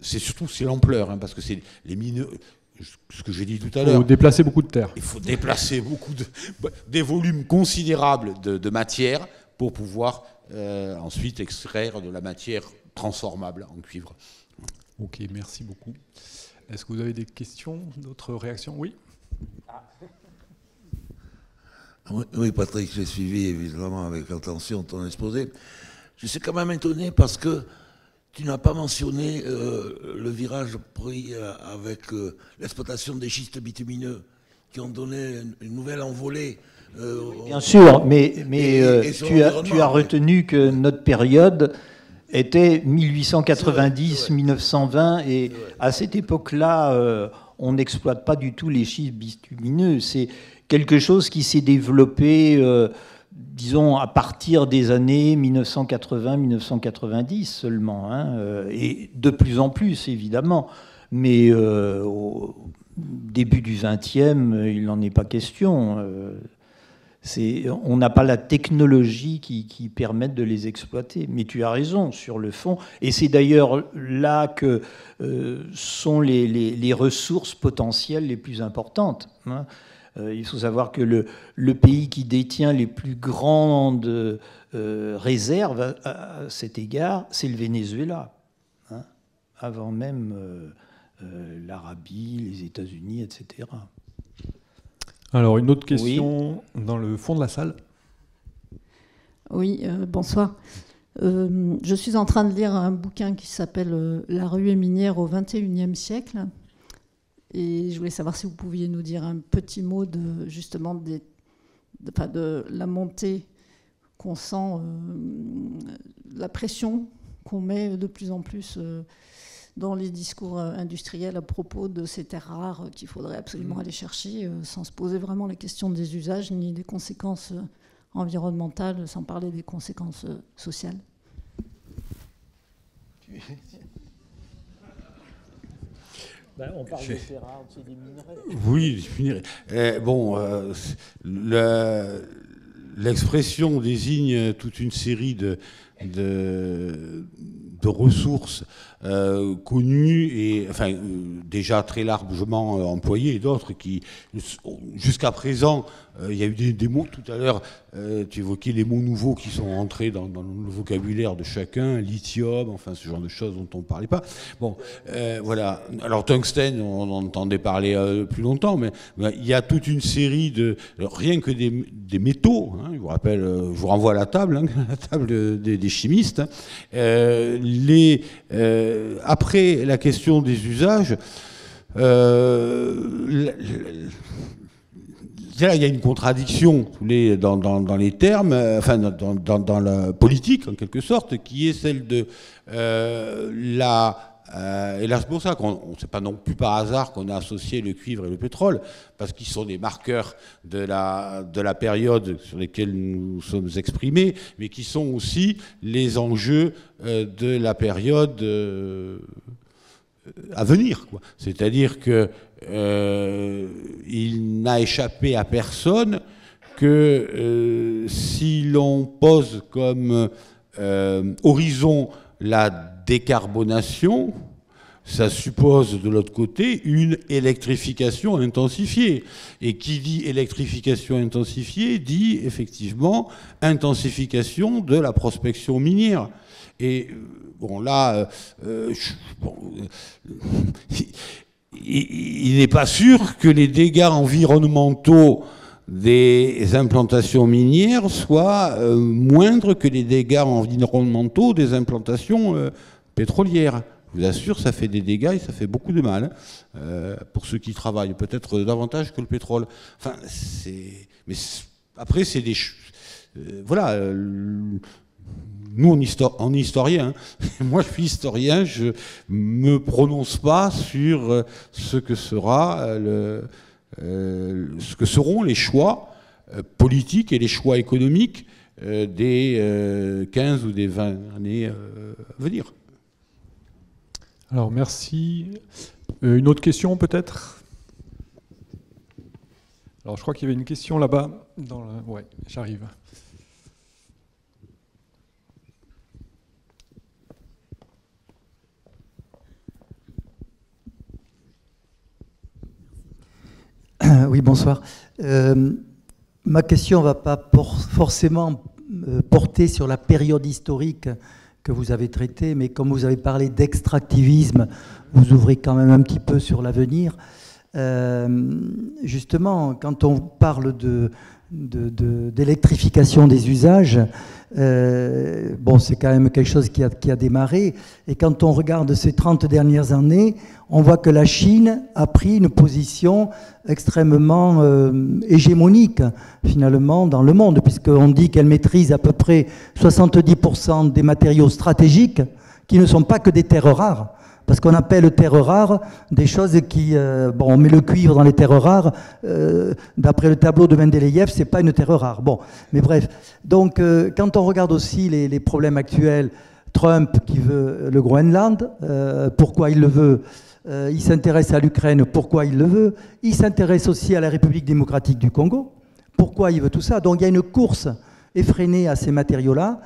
surtout l'ampleur, hein, parce que c'est les mineurs... Ce que j'ai dit tout à l'heure.
Il faut déplacer beaucoup de terre.
Il faut déplacer des volumes considérables de matière pour pouvoir ensuite extraire de la matière transformable en cuivre.
Ok, merci beaucoup. Est-ce que vous avez des questions, d'autres réactions? Oui.
Oui, Patrick, j'ai suivi évidemment avec attention ton exposé. Je suis quand même étonné parce que tu n'as pas mentionné le virage pris avec l'exploitation des schistes bitumineux qui ont donné une nouvelle envolée.
Bien sûr, mais tu as retenu que notre période était 1890-1920 et à cette époque-là, on n'exploite pas du tout les schistes bitumineux. C'est quelque chose qui s'est développé... disons, à partir des années 1980-1990 seulement, hein, et de plus en plus, évidemment. Mais au début du XXe, il n'en est pas question. On n'a pas la technologie qui permette de les exploiter. Mais tu as raison, sur le fond. Et c'est d'ailleurs là que sont les ressources potentielles les plus importantes, hein. Il faut savoir que le pays qui détient les plus grandes réserves à cet égard, c'est le Venezuela, hein, avant même l'Arabie, les États-Unis, etc.
Alors, une autre question dans le fond de la salle.
Oui, bonsoir. Je suis en train de lire un bouquin qui s'appelle « La ruée minière au XXIe siècle ». Et je voulais savoir si vous pouviez nous dire un petit mot justement de la montée qu'on sent, la pression qu'on met de plus en plus dans les discours industriels à propos de ces terres rares qu'il faudrait absolument aller chercher, sans se poser vraiment la question des usages ni des conséquences environnementales, sans parler des conséquences sociales.
On parle de terres rares, c'est des minerais.
Oui, bon, l'expression désigne toute une série de ressources connues et enfin déjà très largement employées, et d'autres qui, jusqu'à présent, il y a eu des mots tout à l'heure, tu évoquais les mots nouveaux qui sont entrés dans le vocabulaire de chacun, lithium, enfin ce genre de choses dont on ne parlait pas. Bon, voilà. Alors tungstène, on en entendait parler plus longtemps, mais il y a toute une série rien que des métaux, hein, je vous rappelle, je vous renvoie à la table, hein, la table des chimistes. Après la question des usages, il y a une contradiction dans les termes, enfin dans la politique en quelque sorte, qui est celle de et là c'est pour ça qu'on c'est pas non plus par hasard qu'on a associé le cuivre et le pétrole, parce qu'ils sont des marqueurs de la période sur lesquelles nous sommes exprimés, mais qui sont aussi les enjeux de la période à venir, quoi. C'est-à-dire que il n'a échappé à personne que si l'on pose comme horizon la décarbonation, ça suppose de l'autre côté une électrification intensifiée. Et qui dit électrification intensifiée dit effectivement intensification de la prospection minière. Et bon, là, il n'est pas sûr que les dégâts environnementaux des implantations minières soient moindres que les dégâts environnementaux des implantations pétrolières. Je vous assure, ça fait des dégâts et ça fait beaucoup de mal pour ceux qui travaillent, peut-être davantage que le pétrole. Enfin, mais après, c'est des... voilà... Nous, en historien, moi je suis historien, je me prononce pas sur ce que seront les choix politiques et les choix économiques des 15 ou des 20 années à venir.
Alors merci. Une autre question peut-être ? Alors je crois qu'il y avait une question là-bas. Ouais, j'arrive.
Oui, bonsoir. Ma question ne va pas forcément porter sur la période historique que vous avez traitée, mais comme vous avez parlé d'extractivisme, vous ouvrez quand même un petit peu sur l'avenir. Justement, quand on parle d'électrification des usages, bon, c'est quand même quelque chose qui a démarré. Et quand on regarde ces 30 dernières années, on voit que la Chine a pris une position extrêmement hégémonique, finalement, dans le monde, puisqu'on dit qu'elle maîtrise à peu près 70% des matériaux stratégiques, qui ne sont pas que des terres rares. Parce qu'on appelle terres rares des choses qui... bon, on met le cuivre dans les terres rares. D'après le tableau de Mendeleïev, c'est pas une terre rare. Bon, mais bref. Donc, quand on regarde aussi les problèmes actuels, Trump qui veut le Groenland, pourquoi il le veut ? Il s'intéresse à l'Ukraine, pourquoi il le veut ? Il s'intéresse aussi à la République démocratique du Congo. Pourquoi il veut tout ça ? Donc, il y a une course effrénée à ces matériaux-là.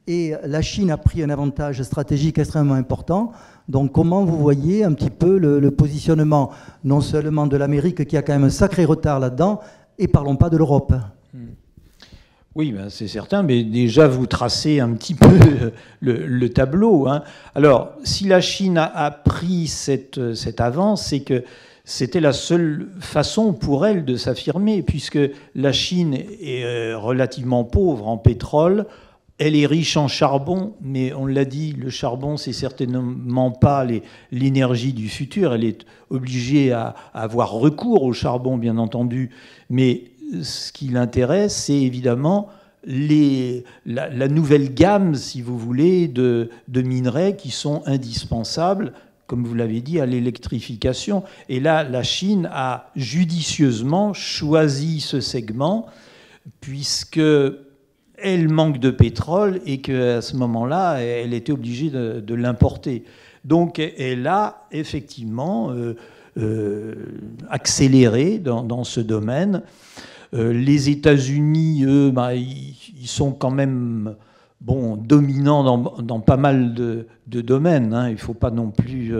Et la Chine a pris un avantage stratégique extrêmement important. Donc comment vous voyez un petit peu le positionnement, non seulement de l'Amérique, qui a quand même un sacré retard là-dedans, et parlons pas de l'Europe.
Oui, ben c'est certain, mais déjà vous tracez un petit peu le tableau, hein. Alors, si la Chine a pris cette avance, c'est que c'était la seule façon pour elle de s'affirmer, puisque la Chine est relativement pauvre en pétrole, elle est riche en charbon, mais on l'a dit, le charbon, c'est certainement pas l'énergie du futur. Elle est obligée à avoir recours au charbon, bien entendu. Mais ce qui l'intéresse, c'est évidemment la nouvelle gamme, si vous voulez, de minerais qui sont indispensables, comme vous l'avez dit, à l'électrification. Et là, la Chine a judicieusement choisi ce segment, puisque elle manque de pétrole et qu'à ce moment-là, elle était obligée de l'importer. Donc elle a effectivement accéléré dans ce domaine. Les États-Unis, eux, ils sont quand même dominants dans pas mal de domaines. Hein. Il ne faut pas non plus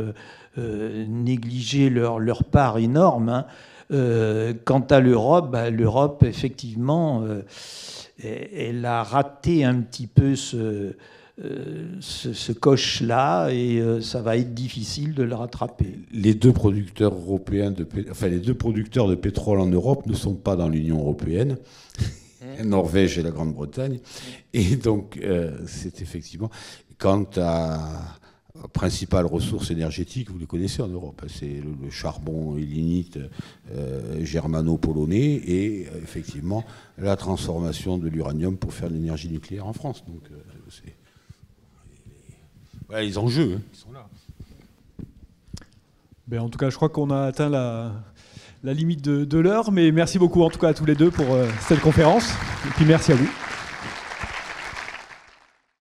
négliger leur part énorme. Hein. Quant à l'Europe, l'Europe, effectivement... elle a raté un petit peu ce coche-là et ça va être difficile de le rattraper.
Les deux producteurs européens les deux producteurs de pétrole en Europe ne sont pas dans l'Union européenne, Norvège et la Grande-Bretagne. Et donc, c'est effectivement... Quant à principales ressources énergétiques, vous les connaissez en Europe, c'est le charbon lignite germano-polonais et effectivement la transformation de l'uranium pour faire de l'énergie nucléaire en France. Donc voilà les enjeux, hein, qui sont là.
Ben, en tout cas, je crois qu'on a atteint la limite de l'heure, mais merci beaucoup en tout cas à tous les deux pour cette conférence, et puis merci à vous.